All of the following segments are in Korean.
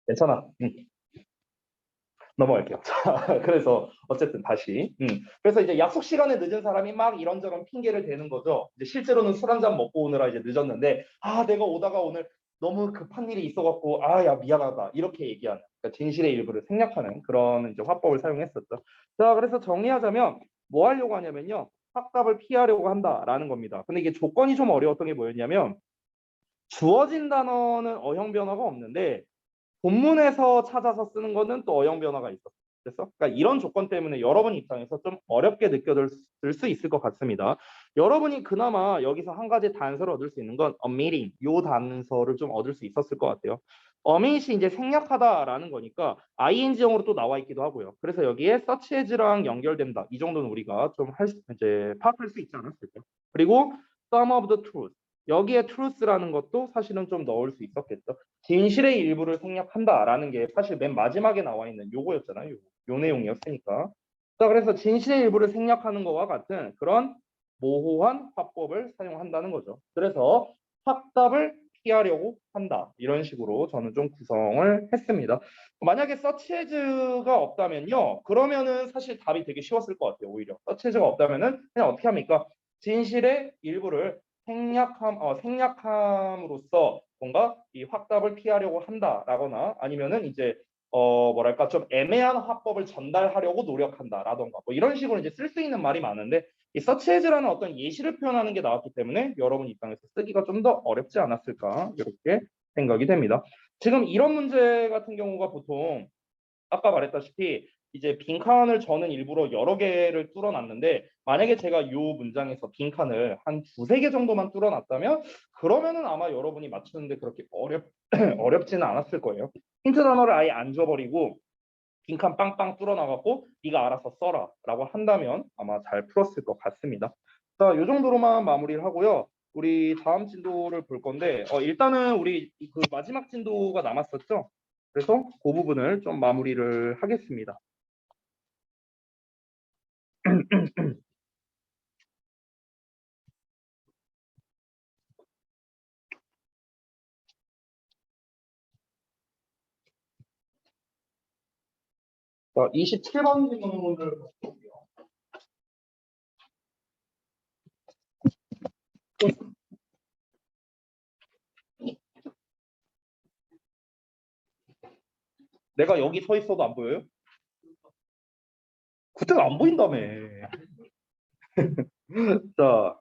괜찮아. 넘어갈게요. 자, 그래서 어쨌든 다시. 그래서 이제 약속 시간에 늦은 사람이 막 이런저런 핑계를 대는 거죠. 이제 실제로는 술 한 잔 먹고 오느라 이제 늦었는데, 아, 내가 오다가 오늘 너무 급한 일이 있어갖고, 아, 야, 미안하다. 이렇게 얘기하는, 그러니까 진실의 일부를 생략하는 그런 이제 화법을 사용했었죠. 자, 그래서 정리하자면 뭐 하려고 하냐면요. 확답을 피하려고 한다라는 겁니다. 근데 이게 조건이 좀 어려웠던 게 뭐였냐면, 주어진 단어는 어형 변화가 없는데, 본문에서 찾아서 쓰는 거는 또 어형 변화가 있었어요. 그래서 그러니까 이런 조건 때문에 여러분 입장에서 좀 어렵게 느껴질 수 있을 것 같습니다. 여러분이 그나마 여기서 한 가지 단서를 얻을 수 있는 건 omitting, 요 단서를 좀 얻을 수 있었을 것 같아요. omit이 이제 생략하다라는 거니까 ing형으로 또 나와 있기도 하고요. 그래서 여기에 such as랑 연결된다. 이 정도는 우리가 좀 이제 파악할 수 있지 않았을까. 그리고 some of the truth. 여기에 truth라는 것도 사실은 좀 넣을 수 있었겠죠. 진실의 일부를 생략한다라는 게 사실 맨 마지막에 나와 있는 요거였잖아요. 요 내용이었으니까. 자, 그래서 진실의 일부를 생략하는 것과 같은 그런 모호한 화법을 사용한다는 거죠. 그래서 확답을 피하려고 한다. 이런 식으로 저는 좀 구성을 했습니다. 만약에 search as가 없다면요. 그러면은 사실 답이 되게 쉬웠을 것 같아요. 오히려. search as가 없다면은 그냥 어떻게 합니까? 진실의 일부를 생략함으로써 뭔가 이 확답을 피하려고 한다라거나 아니면은 이제 뭐랄까 좀 애매한 화법을 전달하려고 노력한다라던가 뭐 이런 식으로 이제 쓸 수 있는 말이 많은데 이 search as라는 어떤 예시를 표현하는 게 나왔기 때문에 여러분 입장에서 쓰기가 좀 더 어렵지 않았을까 이렇게 생각이 됩니다. 지금 이런 문제 같은 경우가 보통 아까 말했다시피 이제 빈칸을 저는 일부러 여러 개를 뚫어놨는데 만약에 제가 이 문장에서 빈칸을 한 두세 개 정도만 뚫어놨다면 그러면은 아마 여러분이 맞추는데 그렇게 어렵지는 않았을 거예요. 힌트 단어를 아예 안 줘버리고 빈칸 빵빵 뚫어나가고 네가 알아서 써라 라고 한다면 아마 잘 풀었을 것 같습니다. 자, 이 정도로만 마무리를 하고요. 우리 다음 진도를 볼 건데 일단은 우리 그 마지막 진도가 남았었죠. 그래서 그 부분을 좀 마무리를 하겠습니다. 27번 질문을 볼게요. 내가 여기 서 있어도 안 보여요? 그때는 안 보인다며. 자,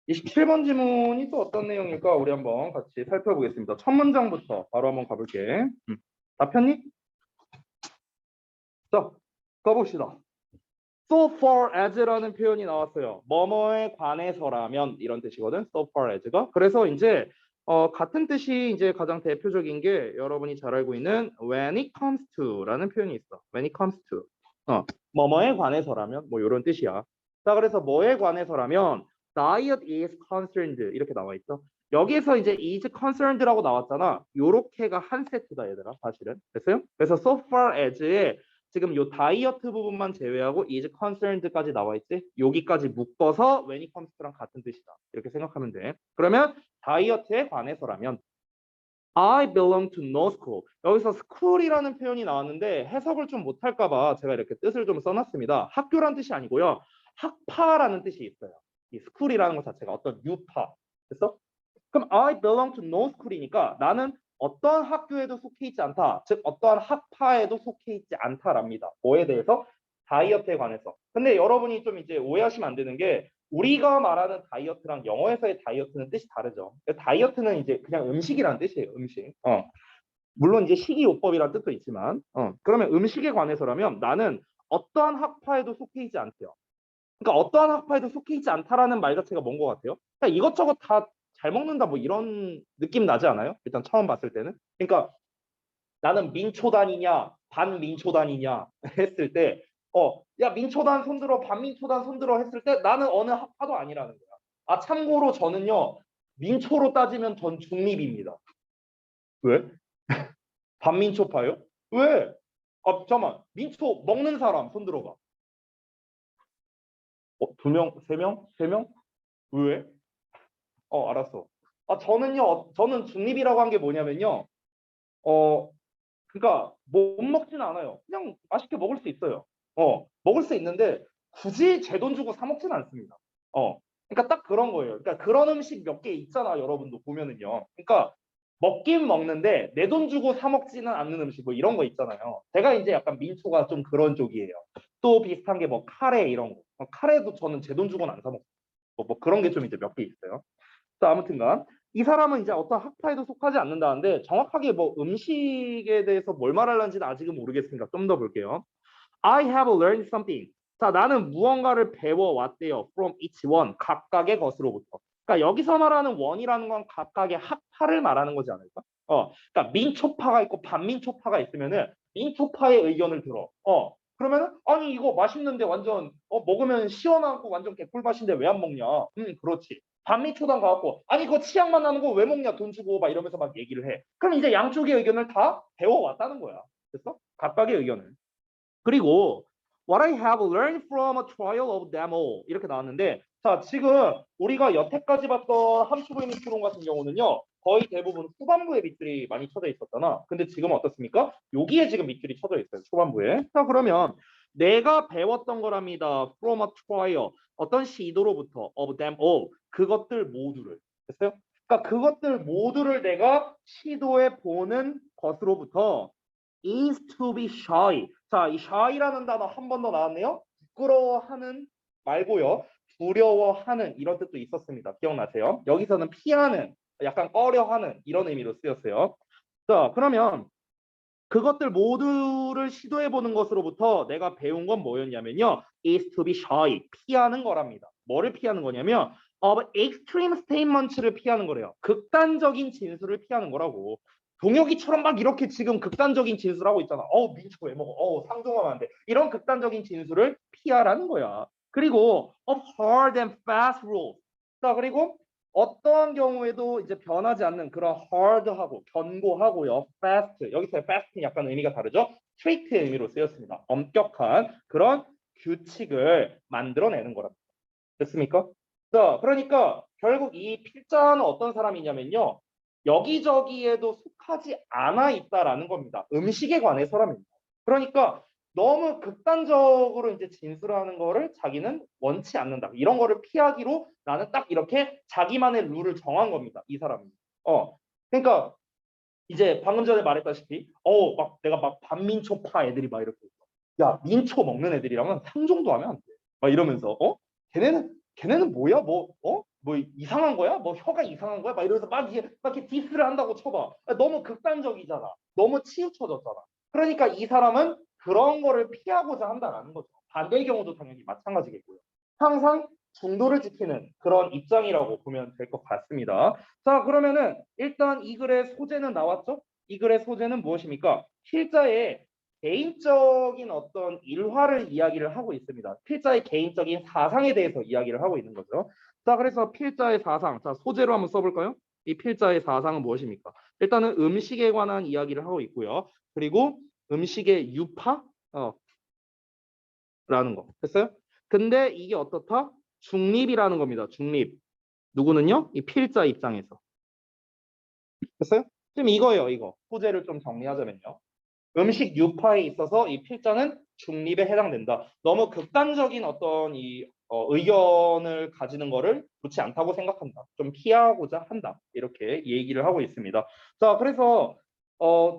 27번 지문이 또 어떤 내용일까? 우리 한번 같이 살펴보겠습니다. 첫 문장부터 바로 한번 가볼게. 다 폈니? 자, 가봅시다. So far as라는 표현이 나왔어요. 뭐뭐에 관해서라면 이런 뜻이거든. So far as가. 그래서 이제 같은 뜻이 이제 가장 대표적인 게 여러분이 잘 알고 있는 when it comes to라는 표현이 있어. when it comes to. 뭐뭐에 관해서라면 뭐 이런 뜻이야. 자, 그래서 뭐에 관해서라면 diet is concerned 이렇게 나와 있어. 여기에서 이제 is concerned라고 나왔잖아. 요렇게가 한 세트다 얘들아. 사실은. 됐어요? 그래서 so far as에 지금 요 다이어트 부분만 제외하고 is concerned까지 나와 있지. 여기까지 묶어서 when it comes to랑 같은 뜻이다. 이렇게 생각하면 돼. 그러면 다이어트에 관해서라면 I belong to no school. 여기서 school이라는 표현이 나왔는데 해석을 좀 못할까 봐 제가 이렇게 뜻을 좀 써놨습니다. 학교란 뜻이 아니고요. 학파라는 뜻이 있어요. 이 school이라는 것 자체가 어떤 유파. 그래서 그럼 I belong to no school이니까 나는 어떠한 학교에도 속해 있지 않다. 즉 어떠한 학파에도 속해 있지 않다랍니다. 뭐에 대해서? 다이어트에 관해서. 근데 여러분이 좀 이제 오해하시면 안 되는 게 우리가 말하는 다이어트랑 영어에서의 다이어트는 뜻이 다르죠. 다이어트는 이제 그냥 음식이라는 뜻이에요. 음식. 물론 이제 식이요법이라는 뜻도 있지만 그러면 음식에 관해서라면 나는 어떠한 학파에도 속해 있지 않대요. 그러니까 어떠한 학파에도 속해 있지 않다라는 말 자체가 뭔 것 같아요? 그냥 이것저것 다 잘 먹는다 뭐 이런 느낌 나지 않아요? 일단 처음 봤을 때는. 그러니까 나는 민초단이냐 반민초단이냐 했을 때 야 민초단 손들어 반민초단 손들어 했을 때 나는 어느 학파도 아니라는 거야. 아 참고로 저는요 민초로 따지면 전 중립입니다. 왜? 반민초파요? 왜? 잠깐만 민초 먹는 사람 손들어봐. 두 명, 세 명, 세 명? 왜? 알았어. 저는요, 저는 중립이라고 한 게 뭐냐면요. 그러니까 못 먹지는 않아요. 그냥 맛있게 먹을 수 있어요. 먹을 수 있는데 굳이 제 돈 주고 사 먹지는 않습니다. 그러니까 딱 그런 거예요. 그러니까 그런 음식 몇 개 있잖아, 여러분도 보면은요. 그러니까 먹긴 먹는데 내 돈 주고 사 먹지는 않는 음식 뭐 이런 거 있잖아요. 제가 이제 약간 민초가 좀 그런 쪽이에요. 또 비슷한 게 뭐 카레 이런 거. 카레도 저는 제 돈 주고는 안 사 먹고 뭐 그런 게 좀 이제 몇 개 있어요. 자, 아무튼간 이 사람은 이제 어떤 학파에도 속하지 않는다는데 정확하게 뭐 음식에 대해서 뭘 말하는지는 아직은 모르겠으니까 좀 더 볼게요. I have learned something. 자, 나는 무언가를 배워왔대요. From each one. 각각의 것으로부터. 그러니까 여기서 말하는 원이라는 건 각각의 학파를 말하는 거지 않을까? 그러니까 민초파가 있고 반민초파가 있으면은 민초파의 의견을 들어. 그러면은 아니 이거 맛있는데 완전 먹으면 시원하고 완전 개꿀맛인데 왜 안 먹냐? 그렇지. 반민초당 가갖고 아니 그거 치약만 나는 거 왜 먹냐 돈 주고 막 이러면서 막 얘기를 해. 그럼 이제 양쪽의 의견을 다 배워왔다는 거야. 됐어? 각각의 의견을. 그리고 What I have learned from a trial of them all 이렇게 나왔는데 자 지금 우리가 여태까지 봤던 함수부의 미트론 같은 경우는요 거의 대부분 후반부에 밑줄이 많이 쳐져 있었잖아. 근데 지금은 어떻습니까? 여기에 지금 밑줄이 쳐져 있어요. 초반부에. 자 그러면 내가 배웠던 거랍니다. From a trial 어떤 시도로부터 of them all 그것들 모두를 됐어요? 그러니까 그것들 모두를 내가 시도해 보는 것으로부터 is to be shy. 자, 이 shy라는 단어 한 번 더 나왔네요. 부끄러워하는 말고요. 두려워하는 이런 뜻도 있었습니다. 기억나세요? 여기서는 피하는, 약간 꺼려하는 이런 의미로 쓰였어요. 자, 그러면 그것들 모두를 시도해 보는 것으로부터 내가 배운 건 뭐였냐면요. is to be shy. 피하는 거랍니다. 뭐를 피하는 거냐면 of extreme statements를 피하는 거래요. 극단적인 진술을 피하는 거라고. 동혁이처럼 막 이렇게 지금 극단적인 진술하고 있잖아. 민초 왜 먹어? 상종하면 안 돼. 이런 극단적인 진술을 피하라는 거야. 그리고 of hard and fast rules. 자, 그리고 어떠한 경우에도 이제 변하지 않는 그런 hard하고 견고하고요. fast. 여기서 fast는 약간 의미가 다르죠. strict의 의미로 쓰였습니다. 엄격한 그런 규칙을 만들어내는 거랍니다. 됐습니까? 자, 그러니까 결국 이 필자는 어떤 사람이냐면요. 여기저기에도 속하지 않아 있다라는 겁니다. 음식에 관해서라면. 그러니까 너무 극단적으로 이제 진술하는 거를 자기는 원치 않는다. 이런 거를 피하기로 나는 딱 이렇게 자기만의 룰을 정한 겁니다. 이 사람이. 그러니까 이제 방금 전에 말했다시피 막 내가 막 반민초파 애들이 막 이렇게 야 민초 먹는 애들이랑은 상종도 하면 안 돼. 막 이러면서 걔네는 뭐야 뭐 이상한 거야 뭐 혀가 이상한 거야 막 이러면서 막 이렇게 디스를 한다고 쳐봐. 너무 극단적이잖아. 너무 치우쳐졌잖아. 그러니까 이 사람은 그런 거를 피하고자 한다라는 거죠. 반대의 경우도 당연히 마찬가지겠고요. 항상 중도를 지키는 그런 입장이라고 보면 될 것 같습니다. 자, 그러면은 일단 이 글의 소재는 나왔죠? 이 글의 소재는 무엇입니까? 필자의 개인적인 어떤 일화를 이야기를 하고 있습니다. 필자의 개인적인 사상에 대해서 이야기를 하고 있는 거죠. 자, 그래서 필자의 사상, 자, 소재로 한번 써볼까요? 이 필자의 사상은 무엇입니까? 일단은 음식에 관한 이야기를 하고 있고요. 그리고 음식의 유파, 라는 거. 됐어요? 근데 이게 어떻다? 중립이라는 겁니다. 중립. 누구는요? 이 필자 입장에서. 됐어요? 지금 이거예요, 이거. 소재를 좀 정리하자면요. 음식 유파에 있어서 이 필자는 중립에 해당된다. 너무 극단적인 어떤 이 의견을 가지는 거를 좋지 않다고 생각한다. 좀 피하고자 한다. 이렇게 얘기를 하고 있습니다. 자, 그래서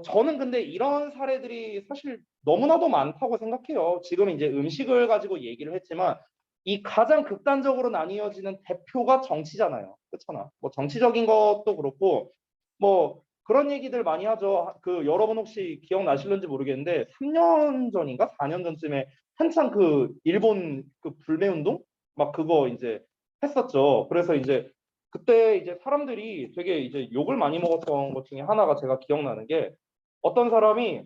저는 근데 이런 사례들이 사실 너무나도 많다고 생각해요. 지금 이제 음식을 가지고 얘기를 했지만 이 가장 극단적으로 나뉘어지는 대표가 정치잖아요. 그렇잖아. 뭐 정치적인 것도 그렇고 뭐 그런 얘기들 많이 하죠. 그 여러분 혹시 기억나실는지 모르겠는데 3년 전인가 4년 전쯤에 한창 그 일본 그 불매 운동 막 그거 이제 했었죠. 그래서 이제 그때 이제 사람들이 되게 이제 욕을 많이 먹었던 것 중에 하나가 제가 기억나는 게 어떤 사람이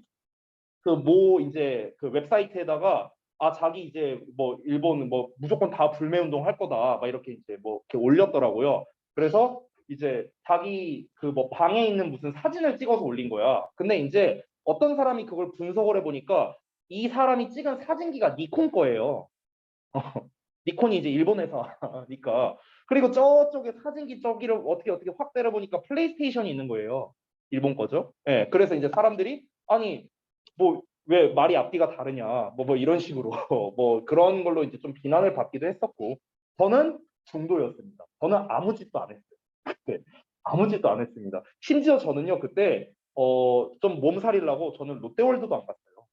그 뭐 이제 그 웹사이트에다가 자기 이제 뭐 일본 뭐 무조건 다 불매 운동 할 거다 막 이렇게 이제 뭐 이렇게 올렸더라고요. 그래서 이제 자기 그 뭐 방에 있는 무슨 사진을 찍어서 올린 거야. 근데 이제 어떤 사람이 그걸 분석을 해보니까 이 사람이 찍은 사진기가 니콘 거예요. 니콘이 이제 일본 회사니까. 그리고 저쪽에 사진기 저기를 어떻게 확 때려보니까 플레이스테이션이 있는 거예요. 일본 거죠. 예, 그래서 이제 사람들이 아니 뭐 왜 말이 앞뒤가 다르냐 뭐 이런 식으로 뭐 그런 걸로 이제 좀 비난을 받기도 했었고 저는 중도였습니다. 저는 아무 짓도 안 했어요. 그때 아무 짓도 안 했습니다. 심지어 저는요 그때 좀 몸살이려고 저는 롯데월드도 안 갔어요.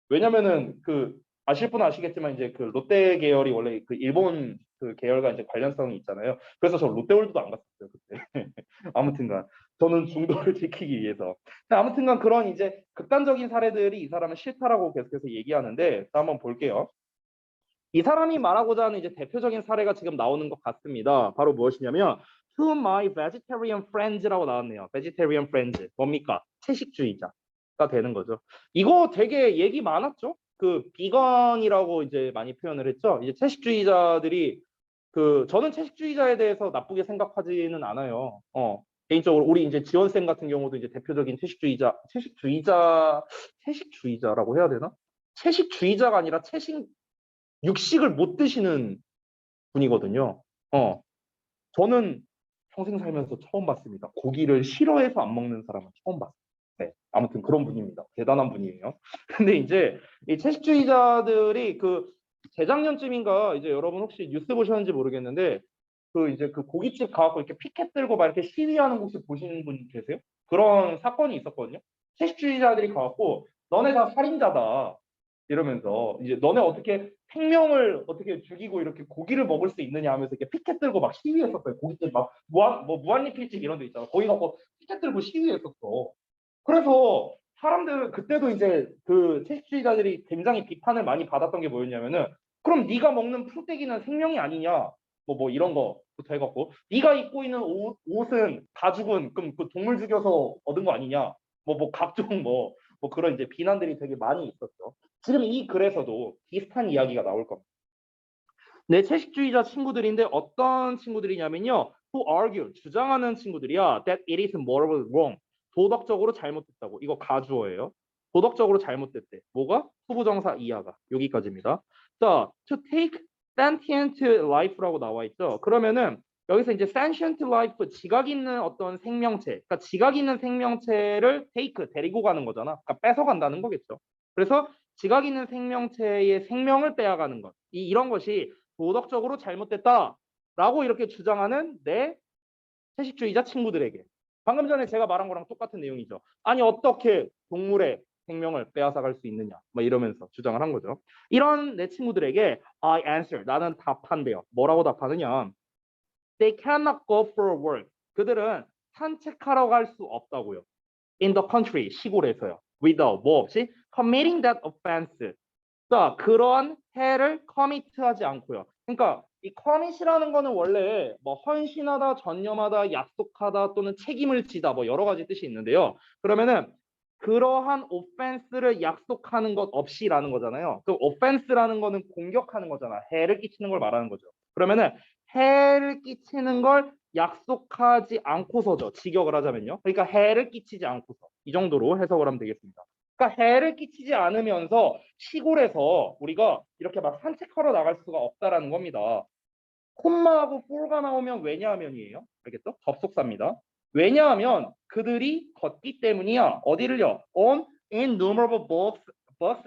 왜냐면은 그 아실 분은 아시겠지만 이제 그 롯데 계열이 원래 그 일본 그 계열과 이제 관련성이 있잖아요. 그래서 저 롯데월드도 안 갔었어요 그때. 아무튼간 저는 중도를 지키기 위해서. 근데 아무튼간 그런 이제 극단적인 사례들이 이 사람은 싫다라고 계속해서 얘기하는데 자, 한번 볼게요. 이 사람이 말하고자 하는 이제 대표적인 사례가 지금 나오는 것 같습니다. 바로 무엇이냐면 To my vegetarian friends라고 나왔네요. vegetarian friends 뭡니까? 채식주의자가 되는 거죠. 이거 되게 얘기 많았죠. 그 비건이라고 이제 많이 표현을 했죠. 이제 채식주의자들이 그 저는 채식주의자에 대해서 나쁘게 생각하지는 않아요. 개인적으로 우리 이제 지원쌤 같은 경우도 이제 대표적인 채식주의자라고 해야 되나? 채식주의자가 아니라 육식을 못 드시는 분이거든요. 저는 평생 살면서 처음 봤습니다. 고기를 싫어해서 안 먹는 사람은 처음 봤어요. 네, 아무튼 그런 분입니다. 대단한 분이에요. 근데 이제 이 채식주의자들이 그 재작년쯤인가 이제 여러분 혹시 뉴스 보셨는지 모르겠는데 그 이제 그 고깃집 가갖고 이렇게 피켓 들고 막 이렇게 시위하는 곳을 보시는 분 계세요? 그런 사건이 있었거든요. 채식주의자들이 가갖고 너네 다 살인자다. 이러면서 이제 너네 어떻게 생명을 어떻게 죽이고 이렇게 고기를 먹을 수 있느냐 하면서 이렇게 피켓 들고 막 시위했었어요. 고깃집 막 무한리필집 이런 데 있잖아. 거기 가고 피켓 들고 시위했었어. 그래서 사람들 그때도 이제 그 채식주의자들이 굉장히 비판을 많이 받았던 게 뭐였냐면은 그럼 네가 먹는 풀떼기는 생명이 아니냐 뭐 이런 거부터 해갖고 네가 입고 있는 옷은 가죽은 그럼 그 동물 죽여서 얻은 거 아니냐 각종 그런 이제 비난들이 되게 많이 있었죠. 지금 이 글에서도 비슷한 이야기가 나올 겁니다. 내 채식주의자 친구들인데 어떤 친구들이냐면요. who argue, 주장하는 친구들이야. that it is morally wrong. 도덕적으로 잘못됐다고. 이거 가주어예요. 도덕적으로 잘못됐대. 뭐가? 후부정사 이하가. 여기까지입니다. 자, to take sentient life라고 나와 있죠. 그러면은 여기서 이제 sentient life, 지각 있는 어떤 생명체, 그러니까 지각 있는 생명체를 take, 데리고 가는 거잖아. 그러니까 뺏어간다는 거겠죠. 그래서 지각 있는 생명체의 생명을 빼앗가는 것. 이런 것이 도덕적으로 잘못됐다라고 이렇게 주장하는 내 채식주의자 친구들에게 방금 전에 제가 말한 거랑 똑같은 내용이죠. 아니 어떻게 동물의 생명을 빼앗아갈 수 있느냐 이러면서 주장을 한 거죠. 이런 내 친구들에게 I answer, 나는 답한대요. 뭐라고 답하느냐. They cannot go for work. 그들은 산책하러 갈 수 없다고요. In the country, 시골에서요. without, 뭐 없이 committing that offense. 자, 그러한 해를 커미트하지 않고요. 그러니까 이 커밋이라는 거는 원래 헌신하다, 전념하다, 약속하다 또는 책임을 지다 여러 가지 뜻이 있는데요. 그러면은 그러한 오펜스를 약속하는 것 없이라는 거잖아요. 그 오펜스라는 거는 공격하는 거잖아. 해를 끼치는 걸 말하는 거죠. 그러면은 해를 끼치는 걸 약속하지 않고서죠. 직역을 하자면요. 그러니까 해를 끼치지 않고서 이 정도로 해석을 하면 되겠습니다. 그러니까 해를 끼치지 않으면서 시골에서 우리가 이렇게 막 산책하러 나갈 수가 없다라는 겁니다. 콤마하고 폴가 나오면 왜냐하면이에요. 알겠죠? 접속사입니다. 왜냐하면 그들이 걷기 때문이야. 어디를요? On innumerable bugs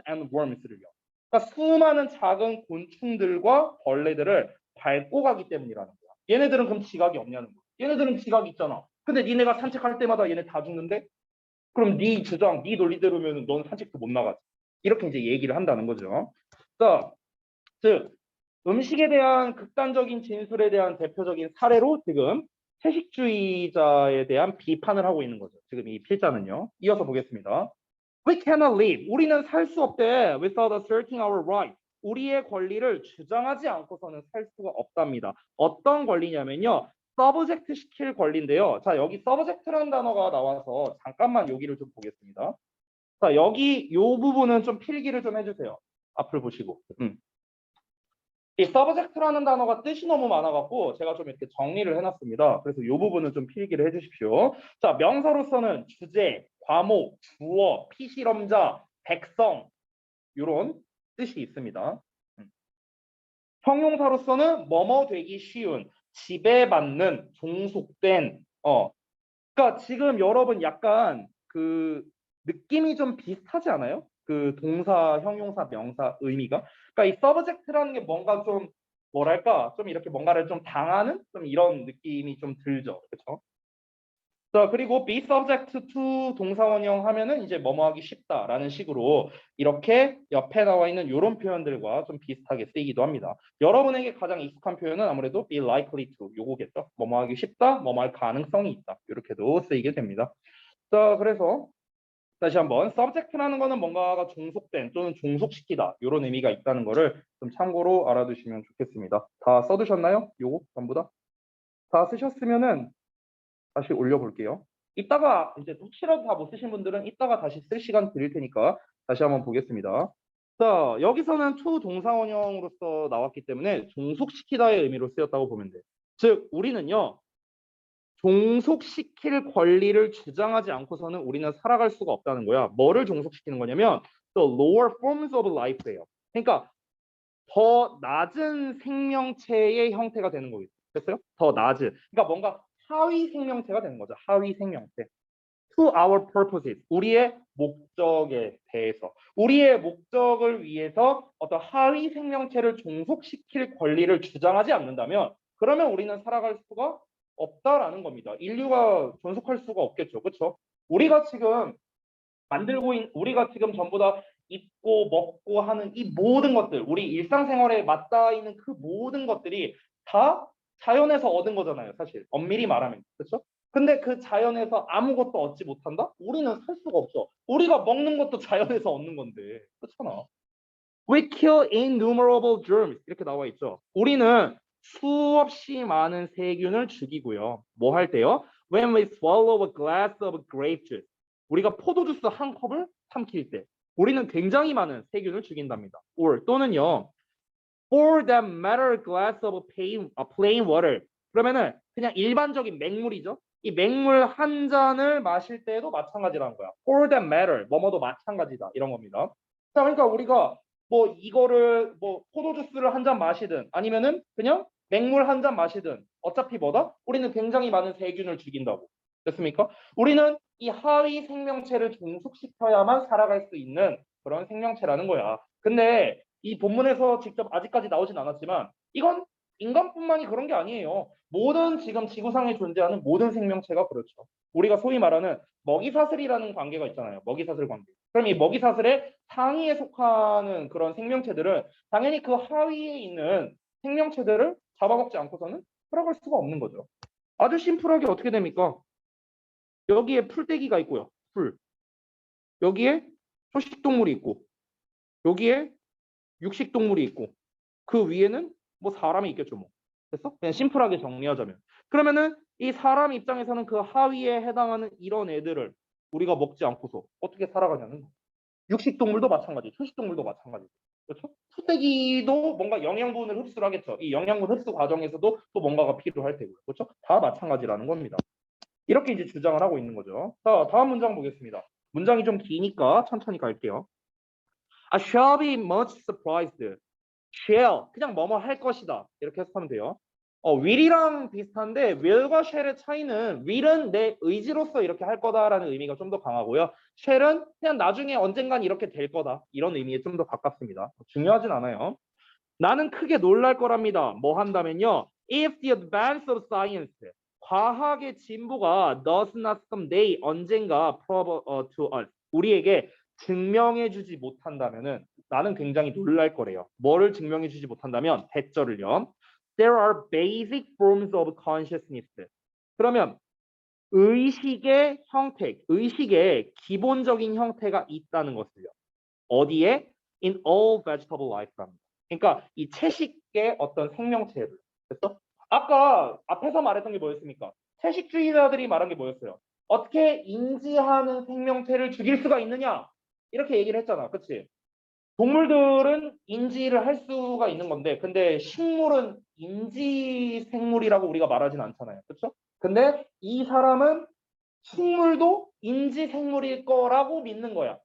and worms를요. 그러니까 수많은 작은 곤충들과 벌레들을 밟고 가기 때문이라는 거야. 얘네들은 그럼 지각이 없냐는 거야. 얘네들은 지각이 있잖아. 근데 니네가 산책할 때마다 얘네 다 죽는데? 그럼 네 주장, 네 논리대로면 넌 산책도 못 나가지. 이렇게 이제 얘기를 한다는 거죠. 자, 즉 음식에 대한 극단적인 진술에 대한 대표적인 사례로 지금 채식주의자에 대한 비판을 하고 있는 거죠. 지금 이 필자는요. 이어서 보겠습니다. We cannot live. 우리는 살 수 없대. Without asserting our right. 우리의 권리를 주장하지 않고서는 살 수가 없답니다. 어떤 권리냐면요. 서브젝트 시킬 권리인데요. 자, 여기 서브젝트라는 단어가 나와서 잠깐만 여기를 좀 보겠습니다. 자, 여기 요 부분은 좀 필기를 좀 해주세요. 앞을 보시고. 이 서브젝트라는 단어가 뜻이 너무 많아갖고 제가 좀 이렇게 정리를 해놨습니다. 그래서 이 부분은 좀 필기를 해주십시오. 자, 명사로서는 주제, 과목, 주어, 피실험자, 백성 이런 뜻이 있습니다. 형용사로서는 뭐뭐 되기 쉬운, 지배받는, 종속된, 그러니까 지금 여러분 약간 그 느낌이 좀 비슷하지 않아요? 그 동사, 형용사, 명사 의미가. 그러니까 이 subject라는 게 뭔가 좀 뭐랄까 좀 이렇게 뭔가를 좀 당하는 좀 이런 느낌이 좀 들죠. 그렇죠? 자, 그리고 be subject to 동사원형 하면은 이제 뭐뭐 하기 쉽다라는 식으로 이렇게 옆에 나와 있는 이런 표현들과 좀 비슷하게 쓰이기도 합니다. 여러분에게 가장 익숙한 표현은 아무래도 be likely to 요거겠죠. 뭐뭐 하기 쉽다, 뭐뭐 할 가능성이 있다. 이렇게도 쓰이게 됩니다. 자, 그래서 다시 한번 subject라는 거는 뭔가가 종속된 또는 종속시키다 이런 의미가 있다는 거를 좀 참고로 알아두시면 좋겠습니다. 다 써두셨나요? 요거 전부 다? 다 쓰셨으면은 다시 올려볼게요. 이따가 이제 혹시라도 다 못 쓰신 분들은 이따가 다시 쓸 시간 드릴 테니까 다시 한번 보겠습니다. 자, 여기서는 to 동사원형으로서 나왔기 때문에 종속시키다의 의미로 쓰였다고 보면 돼. 즉, 우리는요, 종속시킬 권리를 주장하지 않고서는 우리는 살아갈 수가 없다는 거야. 뭐를 종속시키는 거냐면 the lower forms of life예요. 그러니까 더 낮은 생명체의 형태가 되는 거겠죠. 됐어요? 더 낮은. 그러니까 뭔가 하위 생명체가 되는 거죠. 하위 생명체. To our purposes. 우리의 목적에 대해서. 우리의 목적을 위해서 어떤 하위 생명체를 종속시킬 권리를 주장하지 않는다면 그러면 우리는 살아갈 수가 없다라는 겁니다. 인류가 존속할 수가 없겠죠. 그렇죠? 우리가 지금 우리가 지금 전부 다 입고 먹고 하는 이 모든 것들, 우리 일상생활에 맞닿아 있는 그 모든 것들이 다 자연에서 얻은 거잖아요, 사실. 엄밀히 말하면. 그렇죠? 근데 그 자연에서 아무것도 얻지 못한다? 우리는 살 수가 없어. 우리가 먹는 것도 자연에서 얻는 건데. 그렇잖아. We kill innumerable germs. 이렇게 나와 있죠. 우리는 수없이 많은 세균을 죽이고요. 뭐 할 때요? When we swallow a glass of grape juice. 우리가 포도주스 한 컵을 삼킬 때 우리는 굉장히 많은 세균을 죽인답니다. or 또는요. For that matter glass of plain water. 그러면은 그냥 일반적인 맹물이죠. 이 맹물 한 잔을 마실 때에도 마찬가지라는 거야. For that matter 뭐뭐도 마찬가지다 이런 겁니다. 자, 그러니까 우리가 뭐 이거를 뭐 포도주스를 한 잔 마시든 아니면은 그냥 맹물 한 잔 마시든 어차피 뭐다? 우리는 굉장히 많은 세균을 죽인다고. 됐습니까? 우리는 이 하위 생명체를 종속시켜야만 살아갈 수 있는 그런 생명체라는 거야. 근데 이 본문에서 직접 아직까지 나오진 않았지만 이건 인간뿐만이 그런 게 아니에요. 모든 지금 지구상에 존재하는 모든 생명체가 그렇죠. 우리가 소위 말하는 먹이사슬이라는 관계가 있잖아요. 먹이사슬 관계. 그럼 이 먹이사슬의 상위에 속하는 그런 생명체들은 당연히 그 하위에 있는 생명체들을 잡아먹지 않고서는 살아갈 수가 없는 거죠. 아주 심플하게 어떻게 됩니까? 여기에 풀떼기가 있고요. 풀. 여기에 초식동물이 있고 여기에 육식동물이 있고 그 위에는 뭐 사람이 있겠죠 뭐. 됐어? 그냥 심플하게 정리하자면. 그러면은 이 사람 입장에서는 그 하위에 해당하는 이런 애들을 우리가 먹지 않고서 어떻게 살아가냐는 거. 육식동물도 마찬가지, 초식동물도 마찬가지. 그렇죠? 풀떼기도 뭔가 영양분을 흡수를 하겠죠. 이 영양분 흡수 과정에서도 또 뭔가가 필요할 테고요. 그렇죠? 다 마찬가지라는 겁니다. 이렇게 이제 주장을 하고 있는 거죠. 자, 다음 문장 보겠습니다. 문장이 좀 기니까 천천히 갈게요. I shall be much surprised. shall 그냥 뭐뭐 할 것이다 이렇게 해석하면 돼요. will이랑 비슷한데 will과 shall의 차이는 will은 내 의지로서 이렇게 할 거다라는 의미가 좀 더 강하고요. shall은 그냥 나중에 언젠간 이렇게 될 거다 이런 의미에 좀 더 가깝습니다. 중요하진 않아요. 나는 크게 놀랄 거랍니다. 뭐 한다면요. If the advance of science 과학의 진보가 does not someday 언젠가 prove to us 우리에게 증명해주지 못한다면은 나는 굉장히 놀랄 거래요. 뭐를 증명해주지 못한다면 대절을요. There are basic forms of consciousness. 그러면 의식의 형태, 의식의 기본적인 형태가 있다는 것을요. 어디에? In all vegetable life. 그러니까 이 채식의 어떤 생명체를. 됐어? 아까 앞에서 말했던 게 뭐였습니까? 채식주의자들이 말한 게 뭐였어요? 어떻게 인지하는 생명체를 죽일 수가 있느냐? 이렇게 얘기를 했잖아. 그치? 동물들은 인지를 할 수가 있는 건데, 근데 식물은 인지 생물이라고 우리가 말하진 않잖아요. 그렇죠? 근데 이 사람은 식물도 인지 생물일 거라고 믿는 거야.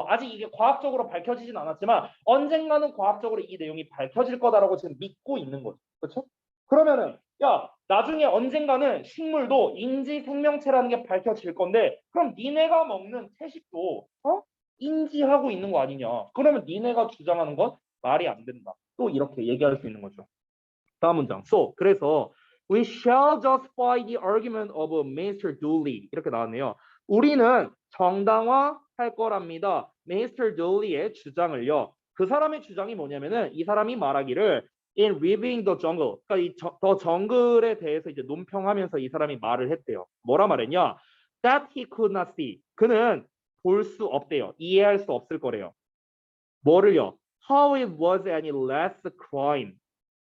아직 이게 과학적으로 밝혀지진 않았지만 언젠가는 과학적으로 이 내용이 밝혀질 거다라고 지금 믿고 있는 거죠. 그렇죠? 그러면은 야 나중에 언젠가는 식물도 인지 생명체라는 게 밝혀질 건데 그럼 니네가 먹는 채식도 인지하고 있는 거 아니냐? 그러면 니네가 주장하는 건 말이 안 된다. 또 이렇게 얘기할 수 있는 거죠. 다음 문장. So 그래서 we shall justify the argument of Mr. Dooley 이렇게 나왔네요. 우리는 정당화할 거랍니다. Mr. Dooley의 주장을요. 그 사람의 주장이 뭐냐면은 이 사람이 말하기를 in reviewing the jungle, 그러니까 더 정글에 대해서 이제 논평하면서 이 사람이 말을 했대요. 뭐라 말했냐? That he could not see. 그는 볼 수 없대요. 이해할 수 없을 거래요. 뭐를요? How it was any less crime.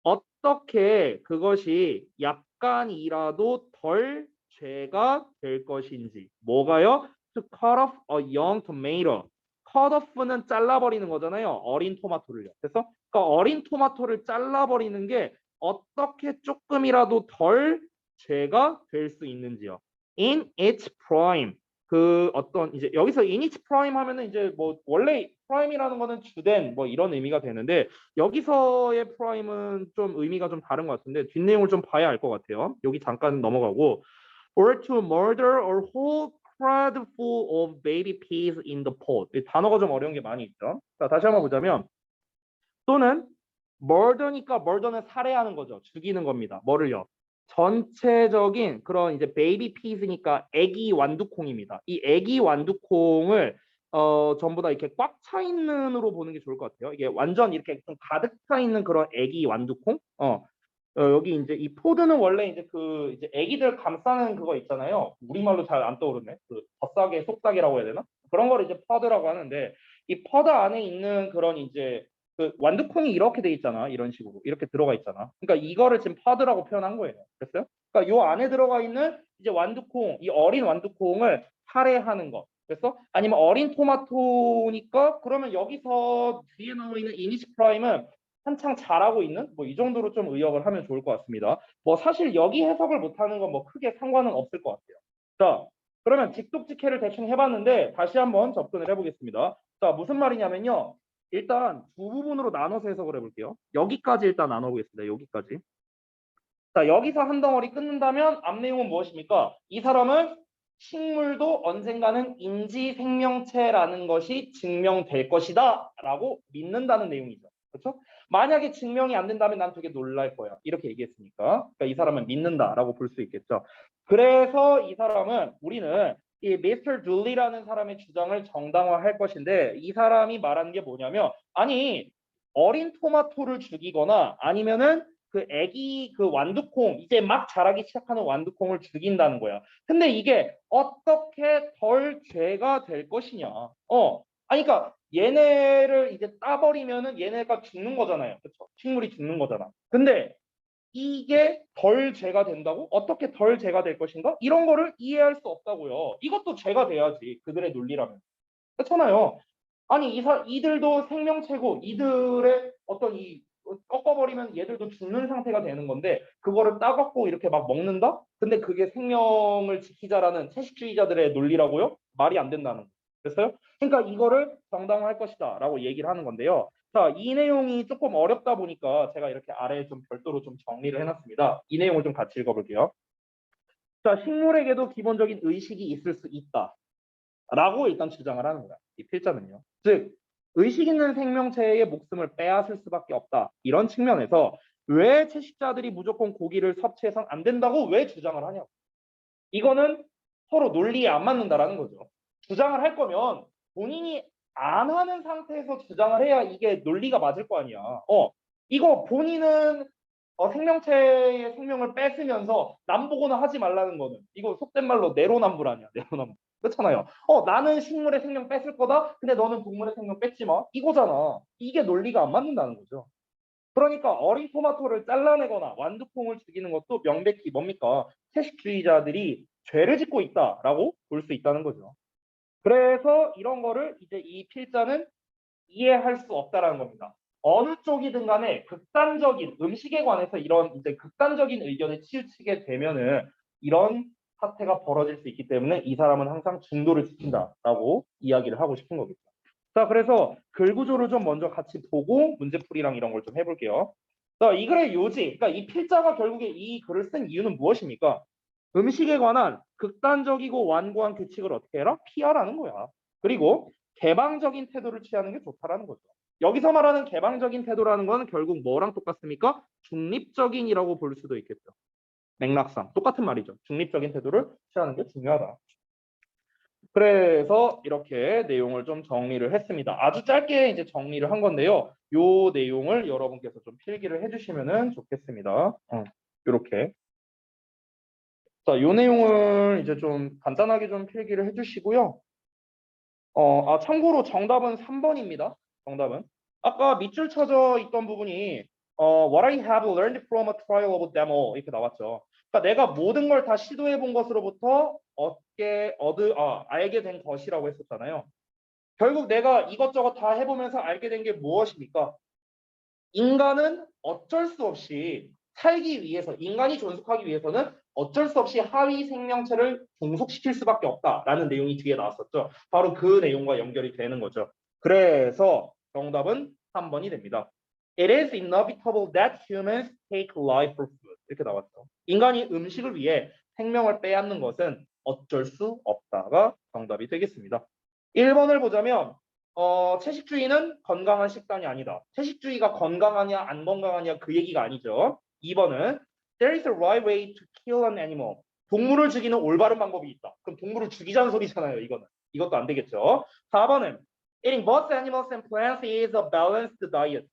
어떻게 그것이 약간이라도 덜 죄가 될 것인지. 뭐가요? To cut off a young tomato. cut off는 잘라버리는 거잖아요. 어린 토마토를요. 그래서 그러니까 어린 토마토를 잘라버리는 게 어떻게 조금이라도 덜 죄가 될 수 있는지요. In its prime. 그 어떤 이제 여기서 in its prime 하면은 이제 뭐 원래 prime이라는 거는 주된 뭐 이런 의미가 되는데 여기서의 prime은 좀 의미가 좀 다른 것 같은데 뒷내용을 좀 봐야 알 것 같아요. 여기 잠깐 넘어가고 or to murder a whole crowd full of baby peas in the pot. 이 단어가 좀 어려운 게 많이 있죠. 자, 다시 한번 보자면 또는 murder니까 murder는 살해하는 거죠. 죽이는 겁니다. 뭐를요? 전체적인 그런 이제 베이비 피스니까 애기 완두콩입니다. 이 애기 완두콩을 전부 다 이렇게 꽉 차 있는으로 보는 게 좋을 것 같아요. 이게 완전 이렇게 좀 가득 차 있는 그런 애기 완두콩. 여기 이제 이 포드는 원래 이제 그 이제 애기들 감싸는 그거 있잖아요. 우리말로 잘 안 떠오르네. 그 젖싸개, 속싸개라고 해야 되나? 그런 걸 이제 퍼드라고 하는데 이 퍼드 안에 있는 그런 이제 그 완두콩이 이렇게 돼 있잖아. 이런 식으로 이렇게 들어가 있잖아. 그러니까 이거를 지금 퍼드라고 표현한 거예요. 됐어요? 그러니까 요 안에 들어가 있는 이제 완두콩, 이 어린 완두콩을 살해하는 거. 그래서 아니면 어린 토마토니까 그러면 여기서 뒤에 나와 있는 이니시 프라임은 한창 자라고 있는 뭐 이 정도로 좀 의역을 하면 좋을 것 같습니다. 뭐 사실 여기 해석을 못하는 건 뭐 크게 상관은 없을 것 같아요. 자, 그러면 직독직해를 대충 해봤는데 다시 한번 접근을 해보겠습니다. 자, 무슨 말이냐면요. 일단 두 부분으로 나눠서 해석을 해볼게요. 여기까지 일단 나눠보겠습니다. 여기까지. 자, 여기서 한 덩어리 끊는다면 앞 내용은 무엇입니까? 이 사람은 식물도 언젠가는 인지 생명체라는 것이 증명될 것이다 라고 믿는다는 내용이죠. 그렇죠? 만약에 증명이 안 된다면 난 되게 놀랄 거야. 이렇게 얘기했으니까. 그러니까 이 사람은 믿는다라고 볼 수 있겠죠. 그래서 이 사람은 우리는 이 미스터 둘리라는 사람의 주장을 정당화할 것인데 이 사람이 말하는 게 뭐냐면 아니 어린 토마토를 죽이거나 아니면은 그 애기 그 완두콩 이제 막 자라기 시작하는 완두콩을 죽인다는 거야. 근데 이게 어떻게 덜 죄가 될 것이냐? 아니 그러니까 얘네를 이제 따버리면은 얘네가 죽는 거잖아요. 그렇죠? 식물이 죽는 거잖아. 근데 이게 덜 죄가 된다고? 어떻게 덜 죄가 될 것인가? 이런 거를 이해할 수 없다고요. 이것도 죄가 돼야지. 그들의 논리라면. 그렇잖아요. 아니 이들도 생명체고 이들의 어떤 이 꺾어버리면 얘들도 죽는 상태가 되는 건데 그거를 따갖고 이렇게 막 먹는다? 근데 그게 생명을 지키자라는 채식주의자들의 논리라고요? 말이 안 된다는 거예요. 됐어요? 그러니까 이거를 정당화할 것이다 라고 얘기를 하는 건데요. 자, 이 내용이 조금 어렵다 보니까 제가 이렇게 아래에 좀 별도로 좀 정리를 해놨습니다. 이 내용을 좀 같이 읽어볼게요. 자, 식물에게도 기본적인 의식이 있을 수 있다. 라고 일단 주장을 하는 거야. 이 필자는요. 즉 의식 있는 생명체의 목숨을 빼앗을 수밖에 없다. 이런 측면에서 왜 채식자들이 무조건 고기를 섭취해서는 안 된다고 왜 주장을 하냐고. 이거는 서로 논리에 안 맞는다라는 거죠. 주장을 할 거면 본인이 안 하는 상태에서 주장을 해야 이게 논리가 맞을 거 아니야. 이거 본인은 생명체의 생명을 뺏으면서 남보거나 하지 말라는 거는 이거 속된 말로 내로남불 아니야. 내로남불. 그렇잖아요. 나는 식물의 생명 뺏을 거다. 근데 너는 동물의 생명 뺏지 마. 이거잖아. 이게 논리가 안 맞는다는 거죠. 그러니까 어린 토마토를 잘라내거나 완두콩을 죽이는 것도 명백히 뭡니까? 채식주의자들이 죄를 짓고 있다라고 볼 수 있다는 거죠. 그래서 이런 거를 이제 이 필자는 이해할 수 없다라는 겁니다. 어느 쪽이든 간에 극단적인 음식에 관해서 이런 이제 극단적인 의견에 치우치게 되면은 이런 사태가 벌어질 수 있기 때문에 이 사람은 항상 중도를 지킨다라고 이야기를 하고 싶은 거겠죠. 자, 그래서 글 구조를 좀 먼저 같이 보고 문제풀이랑 이런 걸 좀 해볼게요. 자, 이 글의 요지, 그러니까 이 필자가 결국에 이 글을 쓴 이유는 무엇입니까? 음식에 관한 극단적이고 완고한 규칙을 어떻게 해라? 피하라는 거야. 그리고 개방적인 태도를 취하는 게 좋다라는 거죠. 여기서 말하는 개방적인 태도라는 건 결국 뭐랑 똑같습니까? 중립적인이라고 볼 수도 있겠죠. 맥락상 똑같은 말이죠. 중립적인 태도를 취하는 게 중요하다. 그래서 이렇게 내용을 좀 정리를 했습니다. 아주 짧게 이제 정리를 한 건데요. 요 내용을 여러분께서 좀 필기를 해주시면 좋겠습니다. 이렇게. 자, 요 내용을 이제 좀 간단하게 좀 필기를 해주시고요. 참고로 정답은 3번입니다. 정답은. 아까 밑줄 쳐져 있던 부분이 What I have learned from a trial of demo 이렇게 나왔죠. 그러니까 내가 모든 걸 다 시도해 본 것으로부터 알게 된 것이라고 했었잖아요. 결국 내가 이것저것 다 해보면서 알게 된 게 무엇입니까? 인간은 어쩔 수 없이 살기 위해서, 인간이 존속하기 위해서는 어쩔 수 없이 하위 생명체를 종속시킬 수밖에 없다라는 내용이 뒤에 나왔었죠. 바로 그 내용과 연결이 되는 거죠. 그래서 정답은 3번이 됩니다. It is inevitable that humans take life for food. 이렇게 나왔죠. 인간이 음식을 위해 생명을 빼앗는 것은 어쩔 수 없다가 정답이 되겠습니다. 1번을 보자면 채식주의는 건강한 식단이 아니다. 채식주의가 건강하냐 안 건강하냐 그 얘기가 아니죠. 2번은 There is a right way to kill an animal. 동물을 죽이는 올바른 방법이 있다. 그럼 동물을 죽이자는 소리잖아요. 이거는. 이것도 안 되겠죠. 4번은 Eating both animals and plants is a balanced diet.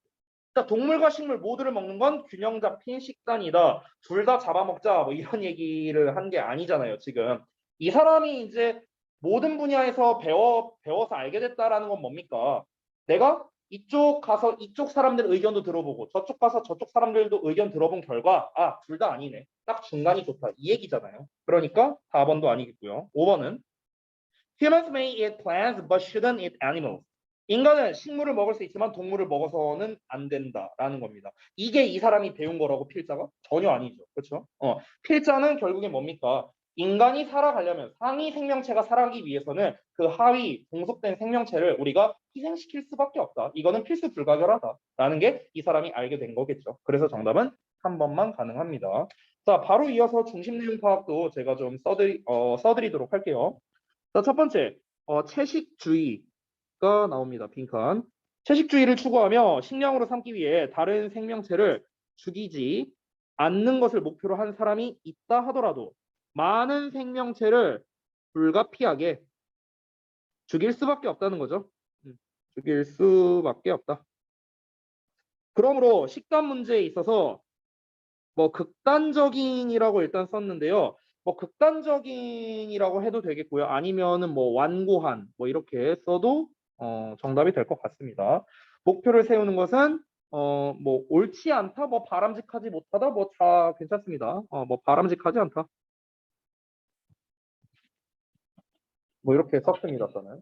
그러니까 동물과 식물 모두를 먹는 건 균형 잡힌 식단이다. 둘 다 잡아먹자 뭐 이런 얘기를 한 게 아니잖아요. 지금 이 사람이 이제 모든 분야에서 배워서 알게 됐다라는 건 뭡니까? 내가 이쪽 가서 이쪽 사람들 의견도 들어보고 저쪽 가서 저쪽 사람들도 의견 들어본 결과 둘 다 아니네. 딱 중간이 좋다. 이 얘기잖아요. 그러니까 4번도 아니겠고요. 5번은 Humans may eat plants but shouldn't eat animals. 인간은 식물을 먹을 수 있지만 동물을 먹어서는 안 된다라는 겁니다. 이게 이 사람이 배운 거라고 필자가? 전혀 아니죠. 그렇죠? 필자는 결국에 뭡니까? 인간이 살아가려면 상위 생명체가 살아가기 위해서는 그 하위 종속된 생명체를 우리가 희생시킬 수밖에 없다. 이거는 필수 불가결하다라는 게 이 사람이 알게 된 거겠죠. 그래서 정답은 3번만 가능합니다. 자, 바로 이어서 중심 내용 파악도 제가 좀 써드리도록 할게요. 자, 첫 번째, 채식주의가 나옵니다. 빈칸. 채식주의를 추구하며 식량으로 삼기 위해 다른 생명체를 죽이지 않는 것을 목표로 한 사람이 있다 하더라도 많은 생명체를 불가피하게 죽일 수밖에 없다는 거죠. 죽일 수밖에 없다. 그러므로 식단 문제에 있어서 뭐 극단적인이라고 일단 썼는데요. 뭐 극단적인이라고 해도 되겠고요. 아니면은 뭐 완고한 뭐 이렇게 써도 정답이 될 것 같습니다. 목표를 세우는 것은 뭐 옳지 않다, 뭐 바람직하지 못하다, 뭐 다 괜찮습니다. 뭐 바람직하지 않다. 뭐 이렇게 썼습니다, 저는.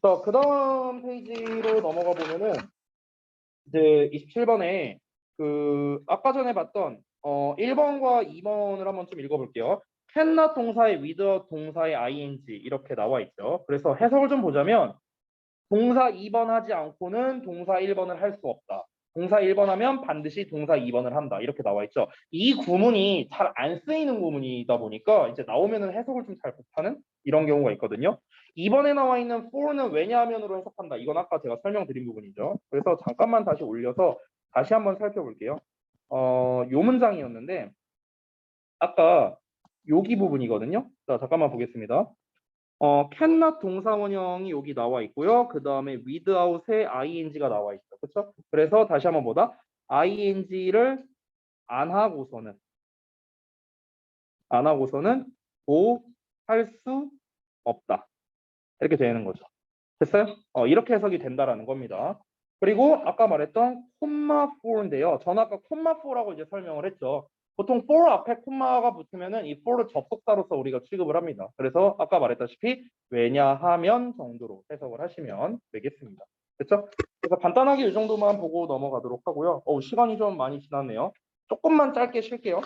자, 그 다음 페이지로 넘어가 보면은 이제 27번에 그 아까 전에 봤던 1번과 2번을 한번 좀 읽어볼게요. 캔낫 동사의 with 동사의 ing 이렇게 나와 있죠. 그래서 해석을 좀 보자면 동사 2번 하지 않고는 동사 1번을 할 수 없다. 동사 1번 하면 반드시 동사 2번을 한다. 이렇게 나와 있죠. 이 구문이 잘 안 쓰이는 구문이다 보니까 이제 나오면은 해석을 좀 잘 못하는 이런 경우가 있거든요. 2번에 나와 있는 for는 왜냐하면으로 해석한다. 이건 아까 제가 설명드린 부분이죠. 그래서 잠깐만 다시 올려서 다시 한번 살펴볼게요. 요 문장이었는데 아까 여기 부분이거든요. 자, 잠깐만 보겠습니다. 캔낫 동사원형이 여기 나와 있고요. 그 다음에 without에 ing가 나와 있죠. 그렇죠? 그래서 다시 한번 보다 ing를 안 하고서는 뭐 할 수 없다. 이렇게 되는 거죠. 됐어요? 이렇게 해석이 된다라는 겁니다. 그리고 아까 말했던 콤마 4인데요. 저는 아까 콤마 4라고 이제 설명을 했죠. 보통 for 앞에 콤마가 붙으면은 이 for를 접속사로서 우리가 취급을 합니다. 그래서 아까 말했다시피 왜냐하면 정도로 해석을 하시면 되겠습니다. 됐죠? 그래서 간단하게 이 정도만 보고 넘어가도록 하고요. 시간이 좀 많이 지났네요. 조금만 짧게 쉴게요.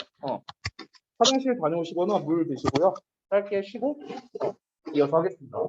화장실 다녀오시거나 물 드시고요. 짧게 쉬고 이어서 하겠습니다.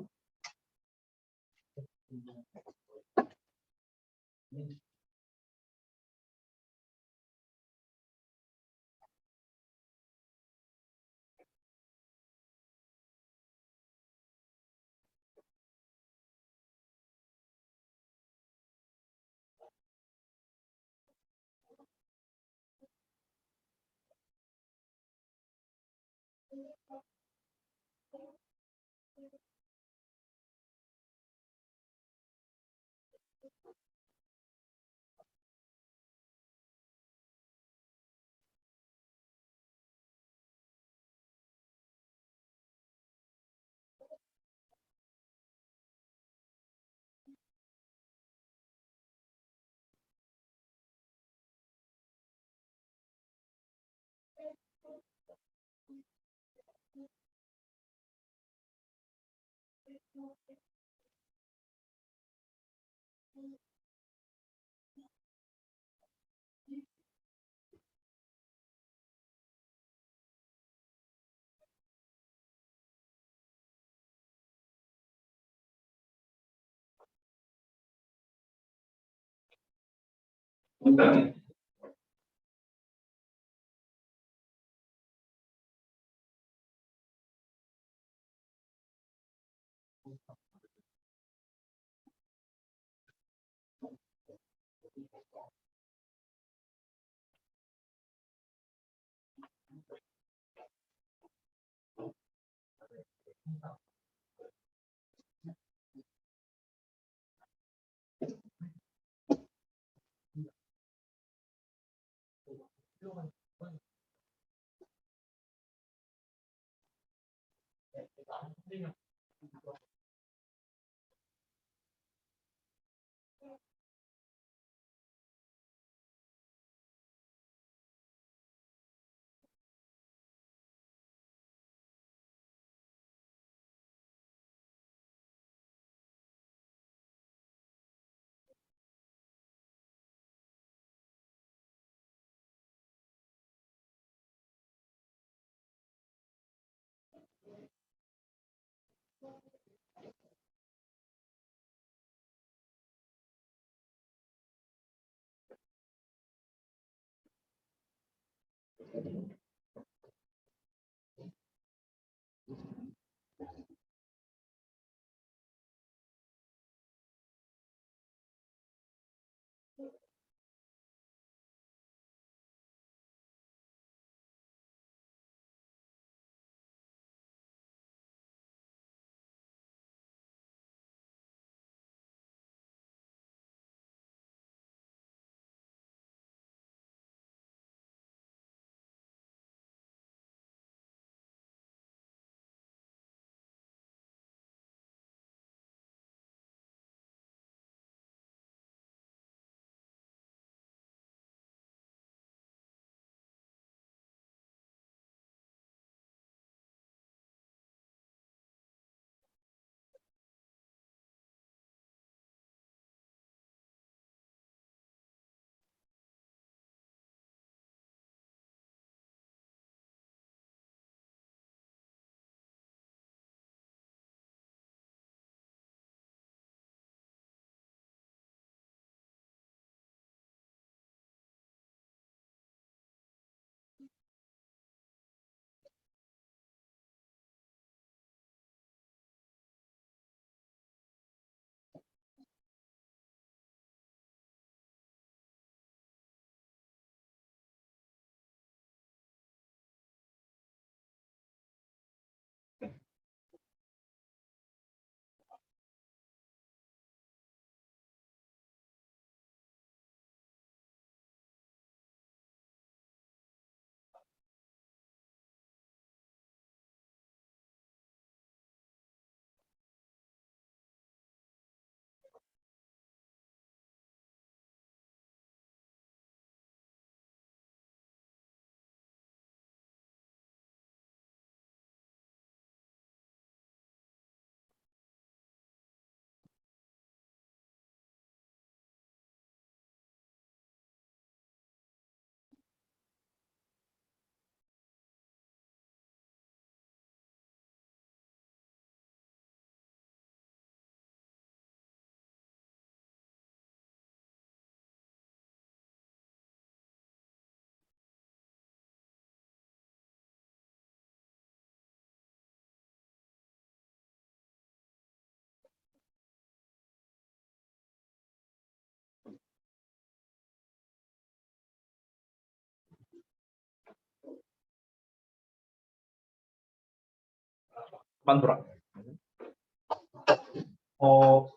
만돌아.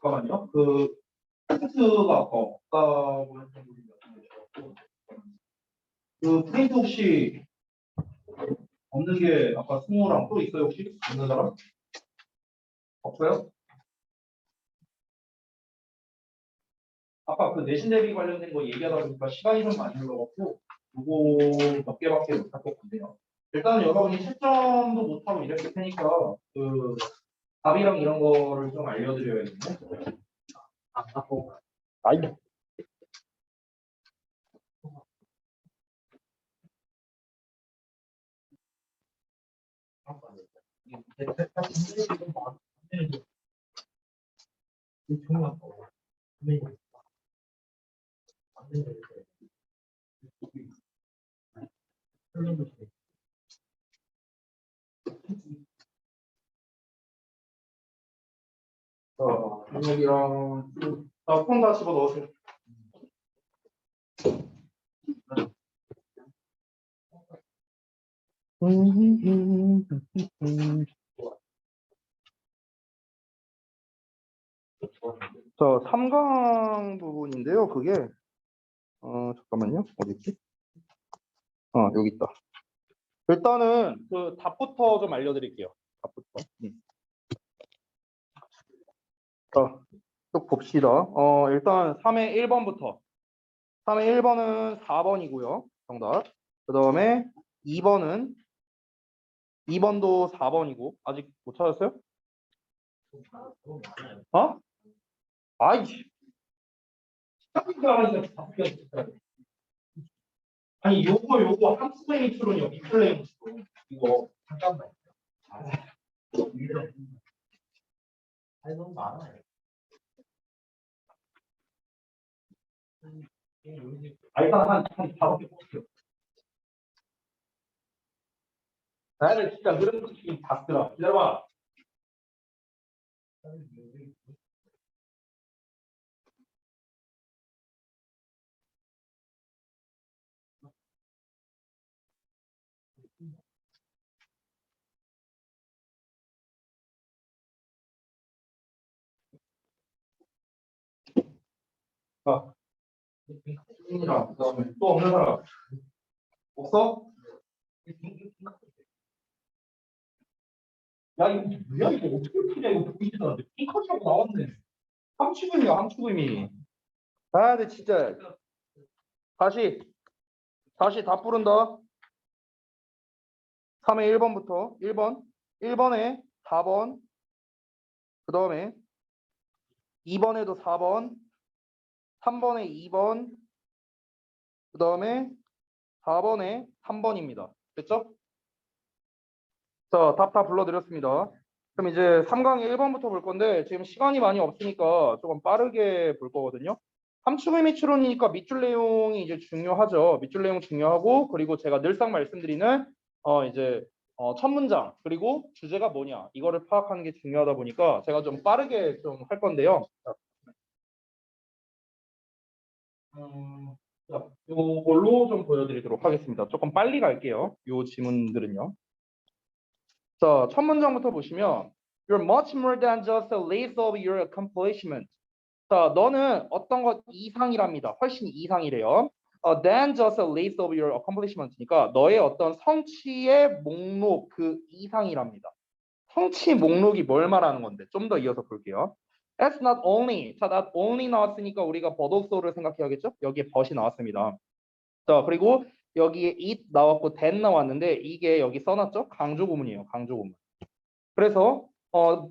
잠깐만요. 그 프린트가 없다고 했던 분이 말씀해주셨고, 그 프린트 혹시 없는 게 아까 승우랑 또 있어요 혹시? 없는 사람? 없어요? 아까 그 내신 대비 관련된 거 얘기하다 보니까 시간이 좀 많이 흘러갖고 요거 몇 개밖에 못 할 것 같네요. 일단은 여러분이 채점도 못하고 이랬을 테니까 그 답이랑 이런 거를 좀 알려드려야겠네. 아이. 여기랑 폰다 집어 넣으세요. 자, 3강 부분인데요. 그게 잠깐만요. 어디 있지? 여기 있다. 일단은 그 답부터 좀 알려드릴게요. 답부터. 자, 쭉 봅시다. 일단 3의 1번부터. 3의 1번은 4번이고요. 정답. 그 다음에 2번도 4번이고 아직 못 찾았어요? 어? 아이씨. 아니 요거 함수의 추론이요. 미플레임 추론. 이거 잠깐만. 아니 너무 많아요. 일단 한 5개 뽑을게요. 나를 진짜 그런 느낌이 다 들어. 기다려봐. 자, 이랑 그다음에 또 없는 사람 없어? 야 이거 뭐야 이거 어떻게 풀냐 이거 보이지도 않는데 핑크하고 나왔네. 함축음이야 함축음이. 아 근데 진짜 다시 다 부른다. 3의 1번부터 1번에 4번 그 다음에 2번에도 4번 3번에 2번 그 다음에 4번에 3번입니다. 됐죠? 자, 답 다 불러드렸습니다. 그럼 이제 3강의 1번부터 볼 건데 지금 시간이 많이 없으니까 조금 빠르게 볼 거거든요. 함축의 밑추론이니까 밑줄 내용이 이제 중요하죠. 밑줄 내용 중요하고 그리고 제가 늘상 말씀드리는 이제 첫 문장 그리고 주제가 뭐냐 이거를 파악하는 게 중요하다 보니까 제가 좀 빠르게 좀 할 건데요. 자, 이걸로 좀 보여드리도록 하겠습니다. 조금 빨리 갈게요. 이 지문들은요. 자, 첫 문장부터 보시면 You're much more than just a list of your accomplishments. 자, 너는 어떤 것 이상이랍니다. 훨씬 이상이래요. Than just a list of your accomplishments니까 너의 어떤 성취의 목록 그 이상이랍니다. 성취 목록이 뭘 말하는 건데 좀 더 이어서 볼게요. That's not only. 자, not only 나왔으니까 우리가 but also를 생각해야겠죠? 여기에 but이 나왔습니다. 자, 그리고 여기에 it 나왔고 that 나왔는데 이게 여기 써놨죠? 강조 구문이에요. 강조 구문. 그래서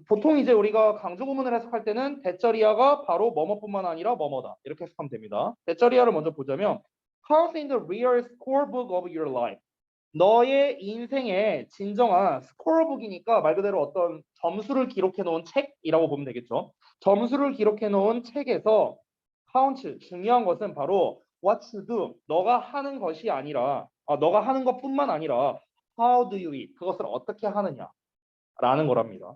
보통 이제 우리가 강조 구문을 해석할 때는 대절이야가 바로 뭐뭐뿐만 아니라 뭐뭐다 이렇게 해석하면 됩니다. 대절이야를 먼저 보자면 Count in the real scorebook of your life. 너의 인생의 진정한 스코어북이니까 말 그대로 어떤 점수를 기록해 놓은 책이라고 보면 되겠죠. 점수를 기록해 놓은 책에서 count 중요한 것은 바로 what you do 너가 하는 것이 아니라 너가 하는 것뿐만 아니라 how do you it 그것을 어떻게 하느냐라는 거랍니다.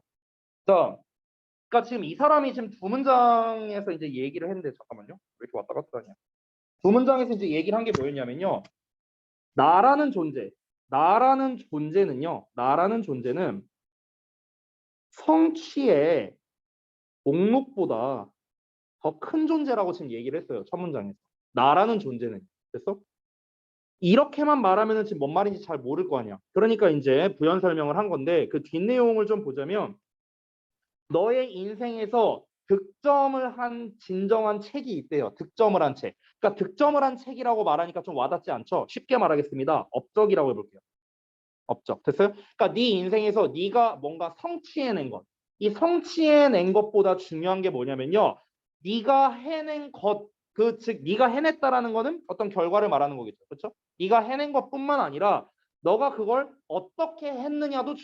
자, 그러니까 지금 이 사람이 지금 두 문장에서 이제 얘기를 했는데 잠깐만요. 왜 이렇게 왔다 갔다 하냐? 두 문장에서 이제 얘기를 한 게 뭐였냐면요. 나라는 존재는 성취의 목록보다 더 큰 존재라고 지금 얘기를 했어요. 첫 문장에서. 나라는 존재는. 됐어? 이렇게만 말하면 지금 뭔 말인지 잘 모를 거 아니야. 그러니까 이제 부연 설명을 한 건데 그 뒷내용을 좀 보자면 너의 인생에서 득점을 한 진정한 책이 있대요. 득점을 한 책. 그러니까 득점을 한 책이라고 말하니까 좀 와닿지 않죠? 쉽게 말하겠습니다. 업적이라고 해볼게요. 업적. 됐어요? 그러니까 네 인생에서 네가 뭔가 성취해낸 것. 이 성취해낸 것보다 중요한 게 뭐냐면요. 네가 해낸 것, 즉 네가 해냈다라는 거는 어떤 결과를 말하는 거겠죠. 그렇죠? 네가 해낸 것뿐만 아니라 너가 그걸 어떻게 했느냐도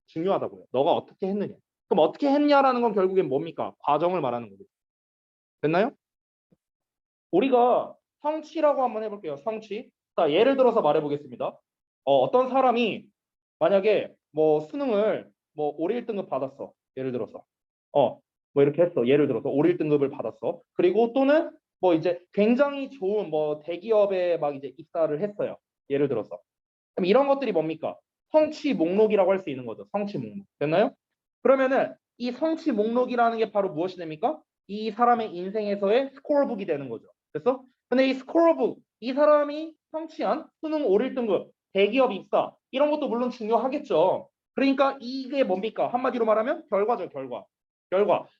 중요하다고요. 너가 어떻게 했느냐. 그럼 어떻게 했냐라는 건 결국엔 뭡니까? 과정을 말하는 거겠죠. 됐나요? 우리가 성취라고 한번 해볼게요. 성취. 자, 예를 들어서 말해보겠습니다. 어떤 사람이 만약에 뭐 수능을 뭐 올 1등급 받았어. 예를 들어서. 뭐 이렇게 했어. 예를 들어서 올 1등급을 받았어. 그리고 또는 뭐 이제 굉장히 좋은 뭐 대기업에 막 이제 입사를 했어요. 예를 들어서. 그럼 이런 것들이 뭡니까? 성취 목록이라고 할 수 있는 거죠. 성취 목록. 됐나요? 그러면은 이 성취 목록이라는 게 바로 무엇이 됩니까? 이 사람의 인생에서의 스코어북이 되는 거죠. 됐어? 근데 이 스코어북, 이 사람이 성취한 수능 올 1등급, 대기업 입사, 이런 것도 물론 중요하겠죠. 그러니까 이게 뭡니까? 한마디로 말하면 결과죠, 결과.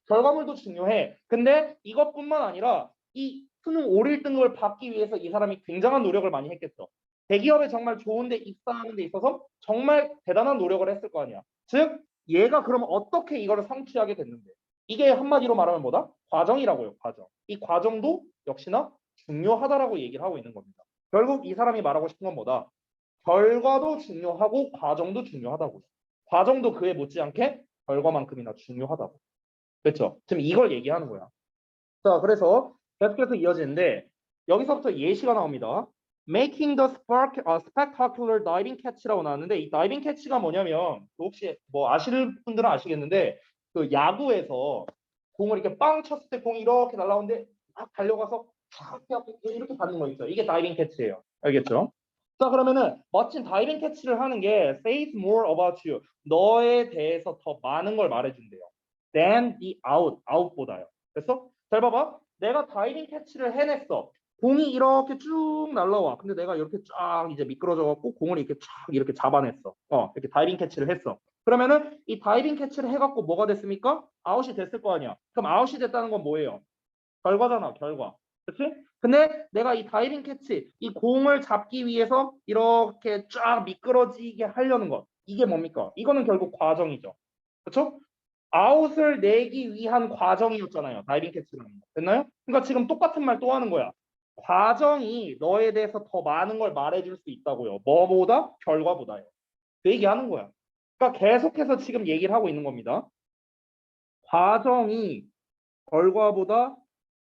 결과물도 중요해. 근데 이것뿐만 아니라 이 수능 올 1등급을 받기 위해서 이 사람이 굉장한 노력을 많이 했겠죠. 대기업에 정말 좋은 데 입사하는 데 있어서 정말 대단한 노력을 했을 거 아니야. 즉, 얘가 그러면 어떻게 이거를 성취하게 됐는데. 이게 한마디로 말하면 뭐다? 과정이라고요, 과정. 이 과정도 역시나 중요하다라고 얘기를 하고 있는 겁니다. 결국 이 사람이 말하고 싶은 건 뭐다? 결과도 중요하고 과정도 중요하다고. 과정도 그에 못지않게 결과만큼이나 중요하다고. 그렇죠? 지금 이걸 얘기하는 거야. 자, 그래서 계속해서 이어지는데 여기서부터 예시가 나옵니다. Making the spectacular diving catch라고 나왔는데 이 다이빙 캐치가 뭐냐면 혹시 뭐 아시는 분들은 아시겠는데 그 야구에서 공을 이렇게 빵 쳤을 때 공이 이렇게 날라오는데 막 달려가서 쫙 이렇게 받는 거 있죠. 이게 다이빙 캐치예요. 알겠죠? 자, 그러면은 멋진 다이빙 캐치를 하는 게 says more about you. 너에 대해서 더 많은 걸 말해준대요. than the out보다요. 그래서 잘 봐봐. 내가 다이빙 캐치를 해냈어. 공이 이렇게 쭉 날라와. 근데 내가 이렇게 쫙 이제 미끄러져 갖고 공을 이렇게 쫙 이렇게 잡아냈어. 이렇게 다이빙 캐치를 했어. 그러면은 이 다이빙 캐치를 해갖고 뭐가 됐습니까? 아웃이 됐을 거 아니야. 그럼 아웃이 됐다는 건 뭐예요? 결과잖아, 결과. 그렇지? 근데 내가 이 다이빙 캐치, 이 공을 잡기 위해서 이렇게 쫙 미끄러지게 하려는 것. 이게 뭡니까? 이거는 결국 과정이죠. 그렇죠? 아웃을 내기 위한 과정이었잖아요. 다이빙 캐치라는 거. 됐나요? 그러니까 지금 똑같은 말 또 하는 거야. 과정이 너에 대해서 더 많은 걸 말해줄 수 있다고요. 뭐보다? 결과보다요. 그 얘기하는 거야. 그러니까 계속해서 지금 얘기를 하고 있는 겁니다. 과정이 결과보다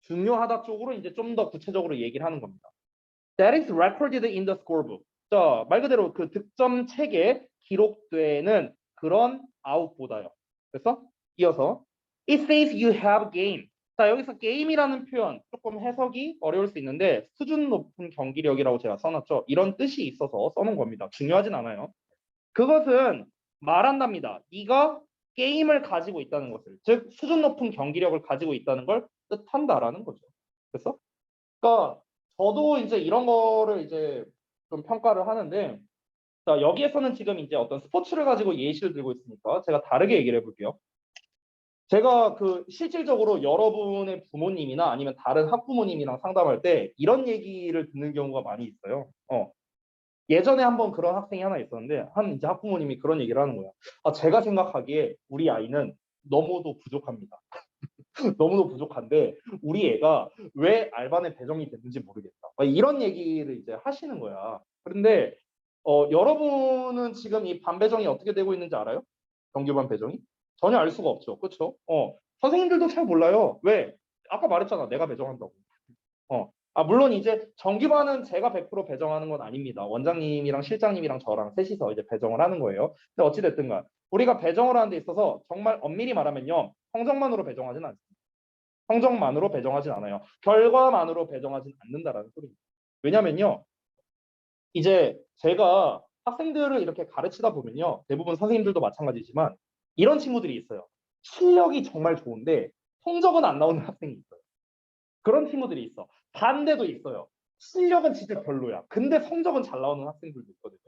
중요하다 쪽으로 이제 좀 더 구체적으로 얘기를 하는 겁니다. That is recorded in the scorebook. 자, 말 그대로 그 득점 책에 기록되는 그런 아웃보다요. 그래서 이어서 It says you have game. 자, 여기서 게임이라는 표현 조금 해석이 어려울 수 있는데 수준 높은 경기력이라고 제가 써놨죠. 이런 뜻이 있어서 써놓은 겁니다. 중요하진 않아요. 그것은 말한답니다. 네가 게임을 가지고 있다는 것을, 즉 수준 높은 경기력을 가지고 있다는 걸 뜻한다라는 거죠. 그래서 그러니까 저도 이제 이런 거를 이제 좀 평가를 하는데 자, 여기에서는 지금 이제 어떤 스포츠를 가지고 예시를 들고 있으니까 제가 다르게 얘기를 해볼게요. 제가 그 실질적으로 여러분의 부모님이나 아니면 다른 학부모님이랑 상담할 때 이런 얘기를 듣는 경우가 많이 있어요. 예전에 한번 그런 학생이 하나 있었는데 한 이제 학부모님이 그런 얘기를 하는 거야. 제가 생각하기에 우리 아이는 너무도 부족합니다. 너무도 부족한데 우리 애가 왜 알바에 배정이 됐는지 모르겠다. 이런 얘기를 이제 하시는 거야. 그런데 여러분은 지금 이 반 배정이 어떻게 되고 있는지 알아요? 정규반 배정이? 전혀 알 수가 없죠. 그렇죠? 선생님들도 잘 몰라요. 왜? 아까 말했잖아. 내가 배정한다고. 물론 이제 정규반은 제가 100% 배정하는 건 아닙니다. 원장님이랑 실장님이랑 저랑 셋이서 이제 배정을 하는 거예요. 근데 어찌됐든가 우리가 배정을 하는 데 있어서 정말 엄밀히 말하면요. 성적만으로 배정하진 않습니다. 성적만으로 배정하진 않아요. 결과만으로 배정하진 않는다라는 소리입니다. 왜냐면요. 이제 제가 학생들을 이렇게 가르치다 보면요. 대부분 선생님들도 마찬가지지만 이런 친구들이 있어요. 실력이 정말 좋은데 성적은 안 나오는 학생이 있어요. 그런 친구들이 있어. 반대도 있어요. 실력은 진짜 별로야. 근데 성적은 잘 나오는 학생들도 있거든요.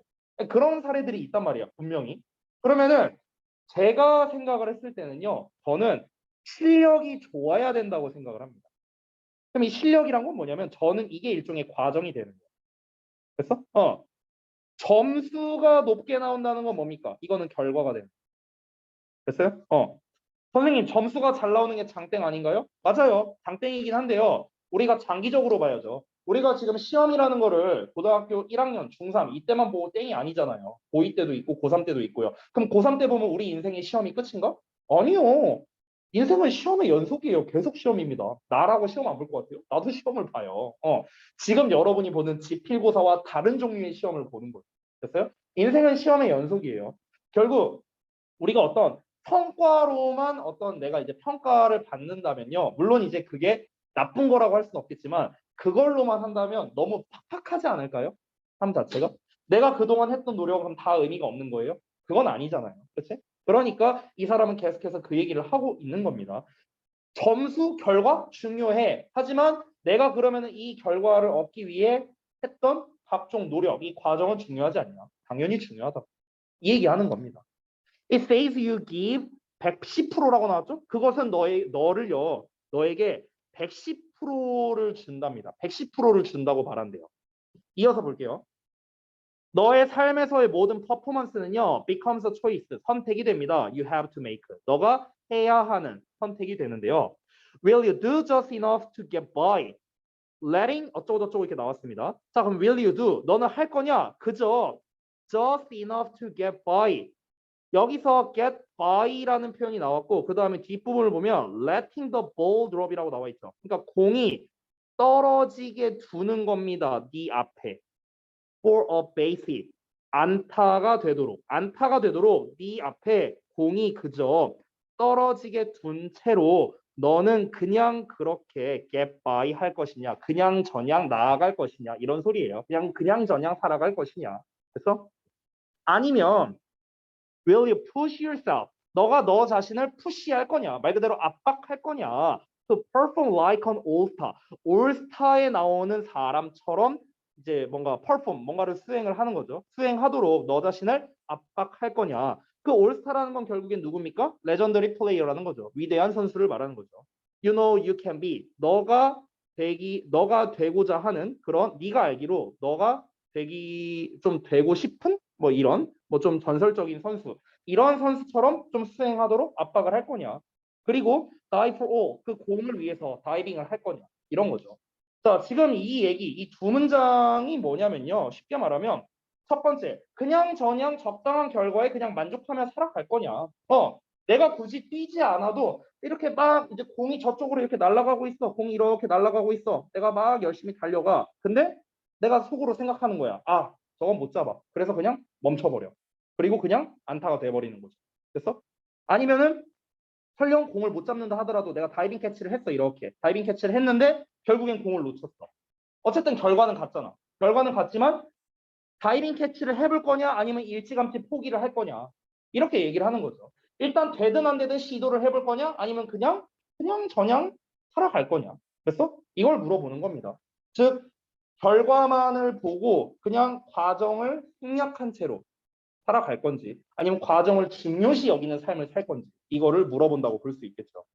그런 사례들이 있단 말이야, 분명히. 그러면은 제가 생각을 했을 때는요, 저는 실력이 좋아야 된다고 생각을 합니다. 그럼 이 실력이란 건 뭐냐면 저는 이게 일종의 과정이 되는 거예요. 그래서 점수가 높게 나온다는 건 뭡니까? 이거는 결과가 되는 거예요. 됐어요? 선생님, 점수가 잘 나오는 게 장땡 아닌가요? 맞아요. 장땡이긴 한데요. 우리가 장기적으로 봐야죠. 우리가 지금 시험이라는 거를 고등학교 1학년, 중3 이때만 보고 땡이 아니잖아요. 고2 때도 있고 고3 때도 있고요. 그럼 고3 때 보면 우리 인생의 시험이 끝인가? 아니요. 인생은 시험의 연속이에요. 계속 시험입니다. 나라고 시험 안 볼 것 같아요? 나도 시험을 봐요. 지금 여러분이 보는 지필고사와 다른 종류의 시험을 보는 거예요. 됐어요? 인생은 시험의 연속이에요. 결국 우리가 어떤 성과로만 어떤 내가 이제 평가를 받는다면요. 물론 이제 그게 나쁜 거라고 할 수는 없겠지만 그걸로만 한다면 너무 팍팍하지 않을까요? 삶 자체가. 내가 그동안 했던 노력은 다 의미가 없는 거예요? 그건 아니잖아요. 그렇지? 그러니까 이 사람은 계속해서 그 얘기를 하고 있는 겁니다. 점수, 결과 중요해. 하지만 내가 그러면 이 결과를 얻기 위해 했던 각종 노력, 이 과정은 중요하지 않냐? 당연히 중요하다. 이 얘기하는 겁니다. It says you give 110%라고 나왔죠? 그것은 너에게 110%를 준답니다. 110%를 준다고 말한대요. 이어서 볼게요. 너의 삶에서의 모든 퍼포먼스는요, becomes a choice, 선택이 됩니다. You have to make. 너가 해야 하는 선택이 되는데요. Will you do just enough to get by? letting 어쩌고저쩌고 이렇게 나왔습니다. 자, 그럼 will you do? 너는 할 거냐? 그저 just enough to get by. 여기서 get by라는 표현이 나왔고 그 다음에 뒷부분을 보면 letting the ball drop이라고 나와 있죠. 그러니까 공이 떨어지게 두는 겁니다. 네 앞에. for a base hit. 안타가 되도록 네 앞에 공이 그저 떨어지게 둔 채로 너는 그냥 그렇게 get by 할 것이냐, 그냥 저냥 나아갈 것이냐 이런 소리예요. 그냥 저냥 살아갈 것이냐. 그래서 아니면 will you push yourself? 너가 너 자신을 푸시할 거냐? 말 그대로 압박할 거냐? To perform like an all-star. 올스타에 나오는 사람처럼 이제 뭔가를 수행을 하는 거죠. 수행하도록 너 자신을 압박할 거냐? 그 올스타라는 건 결국엔 누굽니까? 레전더리 플레이어라는 거죠. 위대한 선수를 말하는 거죠. You know you can be. 너가 되고자 하는 그런 네가 알기로 너가 좀 되고 싶은 이런 좀 전설적인 선수 이런 선수처럼 좀 수행하도록 압박을 할 거냐 그리고 dive for all 그 공을 위해서 다이빙을 할 거냐 이런 거죠. 자 지금 이 두 문장이 뭐냐면요 쉽게 말하면 첫 번째 그냥 저냥 적당한 결과에 그냥 만족하며 살아갈 거냐 내가 굳이 뛰지 않아도 이렇게 막 이제 공이 저쪽으로 이렇게 날아가고 있어 공이 이렇게 날아가고 있어 내가 막 열심히 달려가 근데 내가 속으로 생각하는 거야 저건 못 잡아. 그래서 그냥 멈춰버려. 그리고 그냥 안타가 돼버리는 거죠. 됐어? 아니면은 설령 공을 못 잡는다 하더라도 내가 다이빙 캐치를 했어. 이렇게. 다이빙 캐치를 했는데 결국엔 공을 놓쳤어. 어쨌든 결과는 같잖아. 결과는 같지만 다이빙 캐치를 해볼 거냐 아니면 일찌감치 포기를 할 거냐. 이렇게 얘기를 하는 거죠. 일단 되든 안 되든 시도를 해볼 거냐 아니면 그냥 저냥 살아갈 거냐. 됐어? 이걸 물어보는 겁니다. 즉 결과만을 보고 그냥 과정을 생략한 채로 살아갈 건지 아니면 과정을 중요시 여기는 삶을 살 건지 이거를 물어본다고 볼 수 있겠죠.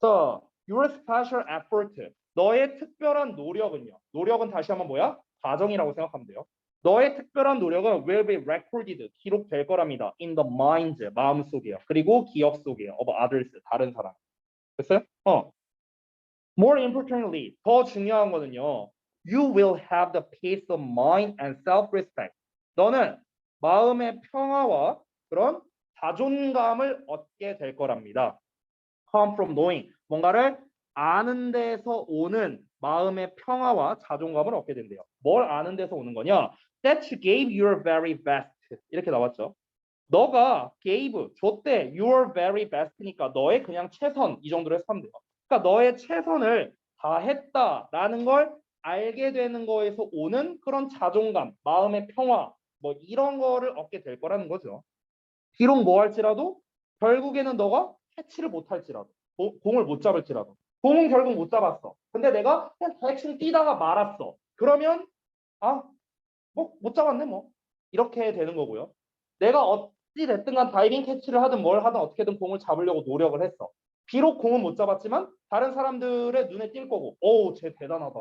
자, your special effort. 너의 특별한 노력은요. 노력은 다시 한번 뭐야? 과정이라고 생각하면 돼요. 너의 특별한 노력은 will be recorded. 기록될 거랍니다. in the minds. 마음속에요. 그리고 기억 속에요. of others. 다른 사람. 됐어요? More importantly, 더 중요한 거는요. You will have the peace of mind and self-respect. 너는 마음의 평화와 그런 자존감을 얻게 될 거랍니다. Come from knowing. 뭔가를 아는 데서 오는 마음의 평화와 자존감을 얻게 된대요. 뭘 아는 데서 오는 거냐? That you gave your very best. 이렇게 나왔죠. 너가 gave, 줬대. your very best니까 너의 그냥 최선 이 정도로 해서 하면 돼요. 그러니까 너의 최선을 다했다라는 걸 알게 되는 거에서 오는 그런 자존감, 마음의 평화 이런 거를 얻게 될 거라는 거죠. 비록 뭐 할지라도 결국에는 너가 캐치를 못 할지라도 공을 못 잡을지라도 공은 결국 못 잡았어. 근데 내가 그냥 대충 뛰다가 말았어. 그러면 못 잡았네 이렇게 되는 거고요. 내가 어찌 됐든 간 다이빙 캐치를 하든 뭘 하든 어떻게든 공을 잡으려고 노력을 했어. 비록 공은 못 잡았지만 다른 사람들의 눈에 띌 거고 쟤 대단하다.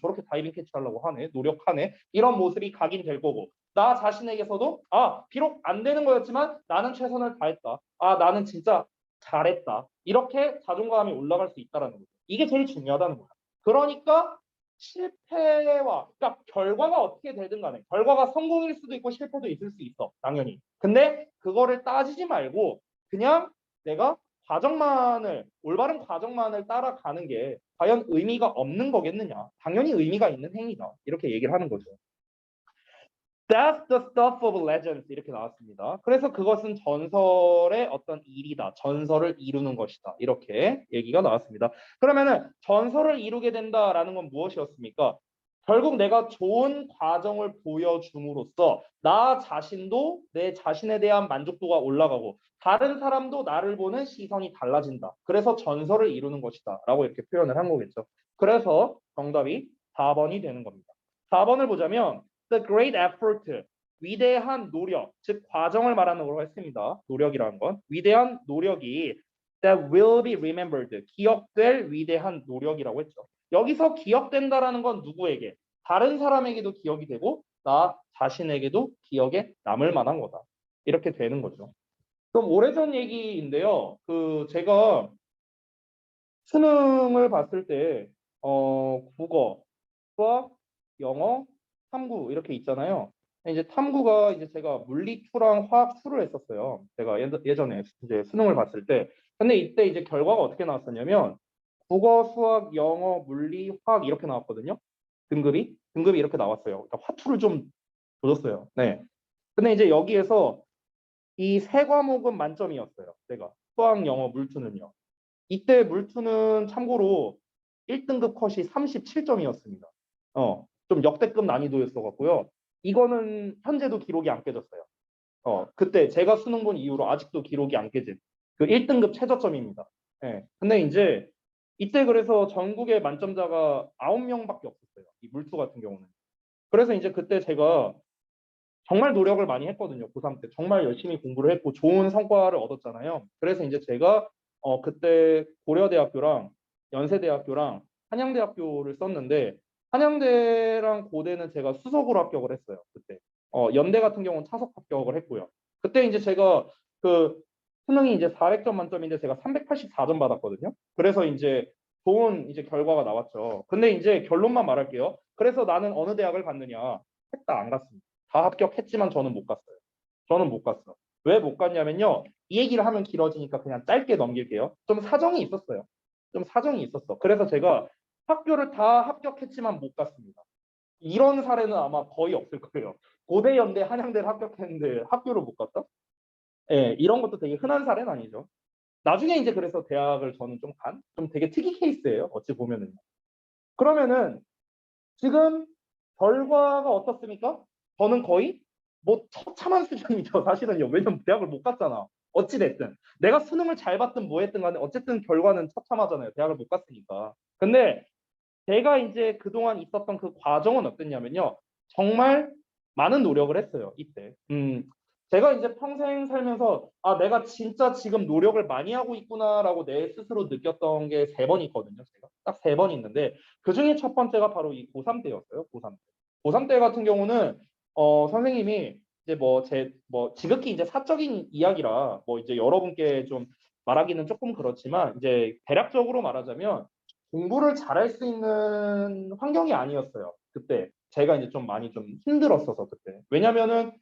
저렇게 다이빙 캐치 하려고 하네. 노력하네. 이런 모습이 각인될 거고 나 자신에게서도 비록 안 되는 거였지만 나는 최선을 다했다. 나는 진짜 잘했다. 이렇게 자존감이 올라갈 수 있다라는 거죠. 이게 제일 중요하다는 거야. 그러니까 실패와 그러니까 결과가 어떻게 되든 간에 결과가 성공일 수도 있고 실패도 있을 수 있어. 당연히. 근데 그거를 따지지 말고 그냥 내가 올바른 과정만을 따라가는 게 과연 의미가 없는 거겠느냐? 당연히 의미가 있는 행위다. 이렇게 얘기를 하는 거죠. That's the stuff of legends 이렇게 나왔습니다. 그래서 그것은 전설의 어떤 일이다. 전설을 이루는 것이다. 이렇게 얘기가 나왔습니다. 그러면은 전설을 이루게 된다라는 건 무엇이었습니까? 결국 내가 좋은 과정을 보여줌으로써 나 자신도 내 자신에 대한 만족도가 올라가고 다른 사람도 나를 보는 시선이 달라진다. 그래서 전설을 이루는 것이다. 라고 이렇게 표현을 한 거겠죠. 그래서 정답이 4번이 되는 겁니다. 4번을 보자면 The great effort, 위대한 노력, 즉 과정을 말하는 거로 했습니다. 노력이라는 건 위대한 노력이 that will be remembered, 기억될 위대한 노력이라고 했죠. 여기서 기억된다라는 건 누구에게? 다른 사람에게도 기억이 되고 나 자신에게도 기억에 남을 만한 거다. 이렇게 되는 거죠. 그럼 오래전 얘기인데요. 제가 수능을 봤을 때 국어, 수학, 영어, 탐구 이렇게 있잖아요. 이제 탐구가 이제 제가 물리 2랑 화학 2를 했었어요. 제가 예전에 이제 수능을 봤을 때. 근데 이때 이제 결과가 어떻게 나왔었냐면 국어, 수학, 영어, 물리, 화학 이렇게 나왔거든요. 등급이 이렇게 나왔어요. 그러니까 화투를 좀 줬어요. 네. 근데 이제 여기에서 이 세 과목은 만점이었어요. 제가 수학, 영어, 물투는요. 이때 물투는 참고로 1등급 컷이 37점이었습니다. 좀 역대급 난이도였어 갖고요. 이거는 현재도 기록이 안 깨졌어요. 그때 제가 수능 본 이후로 아직도 기록이 안 깨진 그 1등급 최저점입니다. 예. 근데 이제 이때 그래서 전국의 만점자가 9명밖에 없었어요. 이 물투 같은 경우는. 그래서 이제 그때 제가 정말 노력을 많이 했거든요. 고3 때. 정말 열심히 공부를 했고 좋은 성과를 얻었잖아요. 그래서 이제 제가 그때 고려대학교랑 연세대학교랑 한양대학교를 썼는데 한양대랑 고대는 제가 수석으로 합격을 했어요. 그때. 연대 같은 경우는 차석 합격을 했고요. 그때 이제 제가 그 수능이 이제 400점 만점인데 제가 384점 받았거든요. 그래서 이제 좋은 이제 결과가 나왔죠. 근데 이제 결론만 말할게요. 그래서 나는 어느 대학을 갔느냐? 했다 안 갔습니다. 다 합격했지만 저는 못 갔어요. 저는 못 갔어. 왜 못 갔냐면요. 이 얘기를 하면 길어지니까 그냥 짧게 넘길게요. 좀 사정이 있었어요. 좀 사정이 있었어. 그래서 제가 학교를 다 합격했지만 못 갔습니다. 이런 사례는 아마 거의 없을 거예요. 고대, 연대, 한양대를 합격했는데 학교를 못 갔다? 예, 이런 것도 되게 흔한 사례는 아니죠. 나중에 이제 그래서 대학을 저는 좀 되게 특이 케이스예요. 어찌 보면은. 그러면은 지금 결과가 어떻습니까? 저는 거의 뭐 처참한 수준이죠. 사실은요. 왜냐면 대학을 못 갔잖아. 어찌 됐든 내가 수능을 잘 봤든 뭐 했든 간에 어쨌든 결과는 처참하잖아요. 대학을 못 갔으니까. 근데 제가 이제 그동안 있었던 그 과정은 어땠냐면요. 정말 많은 노력을 했어요. 이때. 제가 이제 평생 살면서 아 내가 진짜 지금 노력을 많이 하고 있구나라고 내 스스로 느꼈던 게 3번 있거든요. 제가 딱 3번 있는데 그중에 첫 번째가 바로 이 고3 때였어요. 고3 때. 고3 때 같은 경우는 선생님이 이제 뭐 지극히 이제 사적인 이야기라 뭐 이제 여러분께 좀 말하기는 조금 그렇지만 이제 대략적으로 말하자면 공부를 잘할 수 있는 환경이 아니었어요. 그때 제가 이제 좀 많이 좀 힘들었어서 그때. 왜냐면은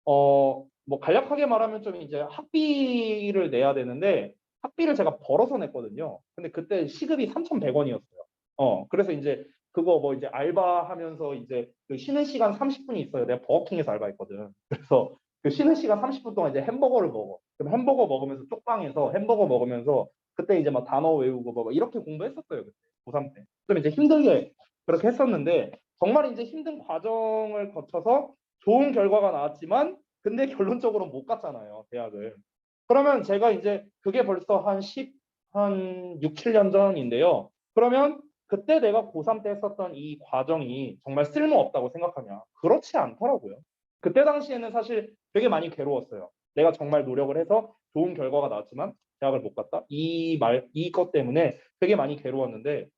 뭐 간략하게 말하면 좀 이제 학비를 내야 되는데 학비를 제가 벌어서 냈거든요. 근데 그때 시급이 3,100원이었어요. 그래서 이제 그거 뭐 이제 알바하면서 이제 그 쉬는 시간 30분이 있어요. 내가 버거킹에서 알바했거든. 그래서 그 쉬는 시간 30분 동안 이제 햄버거를 먹어. 그럼 햄버거 먹으면서 쪽방에서 햄버거 먹으면서 그때 이제 막 단어 외우고 뭐 이렇게 공부했었어요. 그때 고3 때. 좀 이제 힘들게 그렇게 했었는데 정말 이제 힘든 과정을 거쳐서 좋은 결과가 나왔지만 근데 결론적으로 못 갔잖아요, 대학을. 그러면 제가 이제 그게 벌써 한 6, 7년 전인데요. 그러면 그때 내가 고3 때 했었던 이 과정이 정말 쓸모없다고 생각하냐? 그렇지 않더라고요. 그때 당시에는 사실 되게 많이 괴로웠어요. 내가 정말 노력을 해서 좋은 결과가 나왔지만 대학을 못 갔다? 이것 때문에 되게 많이 괴로웠는데,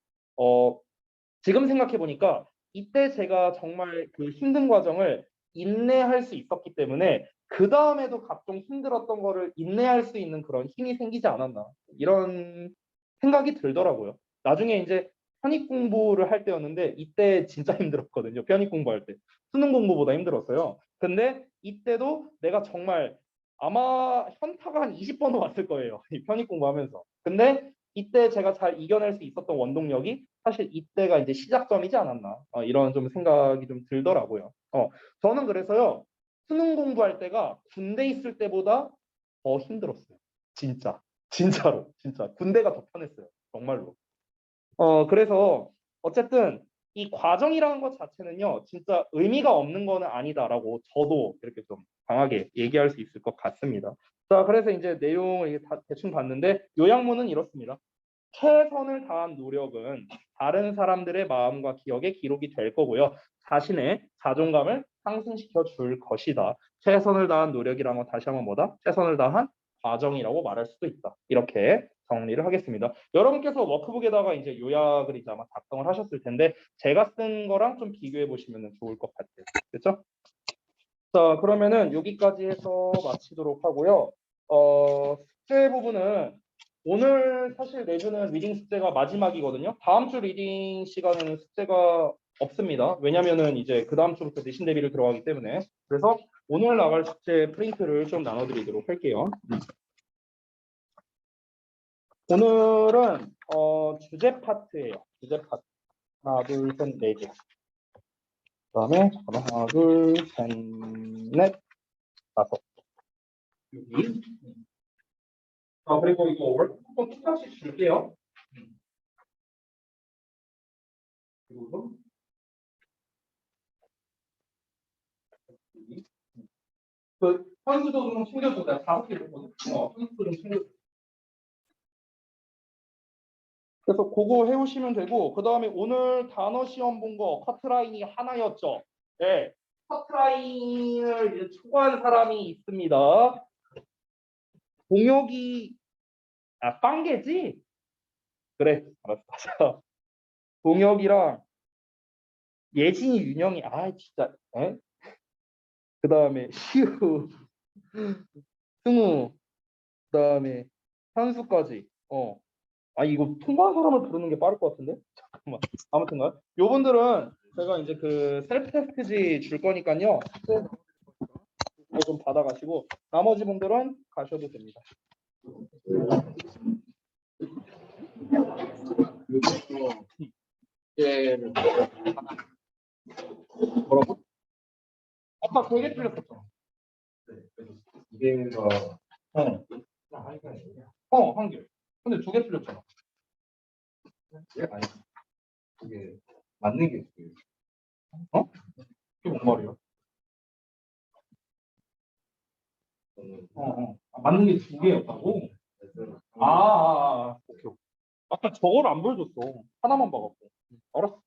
지금 생각해 보니까 이때 제가 정말 그 힘든 과정을 인내할 수 있었기 때문에 그 다음에도 각종 힘들었던 거를 인내할 수 있는 그런 힘이 생기지 않았나 이런 생각이 들더라고요. 나중에 이제 편입 공부를 할 때였는데 이때 진짜 힘들었거든요. 편입 공부할 때 수능 공부보다 힘들었어요. 근데 이때도 내가 정말 아마 현타가 한 20번은 왔을 거예요. 이 편입 공부하면서. 근데 이때 제가 잘 이겨낼 수 있었던 원동력이 사실 이때가 이제 시작점이지 않았나 이런 좀 생각이 좀 들더라고요. 저는 그래서요 수능 공부할 때가 군대 있을 때보다 더 힘들었어요. 진짜. 진짜로. 진짜. 군대가 더 편했어요. 정말로. 그래서 어쨌든 이 과정이라는 것 자체는요, 진짜 의미가 없는 거는 아니다라고 저도 이렇게 좀 강하게 얘기할 수 있을 것 같습니다. 자, 그래서 이제 내용을 이게 다 대충 봤는데 요약문은 이렇습니다. 최선을 다한 노력은 다른 사람들의 마음과 기억에 기록이 될 거고요. 자신의 자존감을 상승시켜 줄 것이다. 최선을 다한 노력이란 건 다시 한번 뭐다? 최선을 다한 과정이라고 말할 수도 있다. 이렇게 정리를 하겠습니다. 여러분께서 워크북에다가 이제 요약을 이제 아마 작성을 하셨을 텐데 제가 쓴 거랑 좀 비교해 보시면 좋을 것 같아요. 그렇죠? 자, 그러면은 여기까지 해서 마치도록 하고요. 숙제 부분은 오늘 사실 내주는 리딩 숙제가 마지막이거든요. 다음 주 리딩 시간에는 숙제가 없습니다. 왜냐면은 이제 그 다음 주부터 내신 대비를 들어가기 때문에. 그래서 오늘 나갈 숙제 프린트를 좀 나눠드리도록 할게요. 오늘은 주제 파트예요. 주제 파트. 하나, 둘, 셋, 네 개. 그다음에 하나, 둘, 셋, 넷, 다섯. 여기. 그리고 이거 월급도 똑같이 줄게요. 그리고 여기. 그 선수도 좀 챙겨줘. 내가 5개 줬거든. 선수도 좀 챙겨줘. 그래서 그거 해오시면 되고 그 다음에 오늘 단어 시험 본 거 커트라인이 하나였죠. 네. 커트라인을 이제 초과한 사람이 있습니다. 동혁이 빵개지? 그래. 알았어. 동혁이랑 예진이, 윤영이 진짜. 그 다음에 시우, 승우, 그 다음에 현수까지. 이거 통과한 사람을 부르는 게 빠를 것 같은데? 잠깐만. 아무튼가요. 요분들은 제가 이제 그 셀프 테스트지 줄 거니까요. 그거 좀 받아가시고 나머지 분들은 가셔도 됩니다. 뭐라고? 아까 되게 틀렸었잖아. 이게가 한 개. 근데 2개 틀렸잖아. 아니, 그게 맞는 게 있어요. 그게 뭔 말이야? 맞는 게 2개였다고? 오케이. 아까 저걸 안 보여줬어. 하나만 봐갖고. 알았어.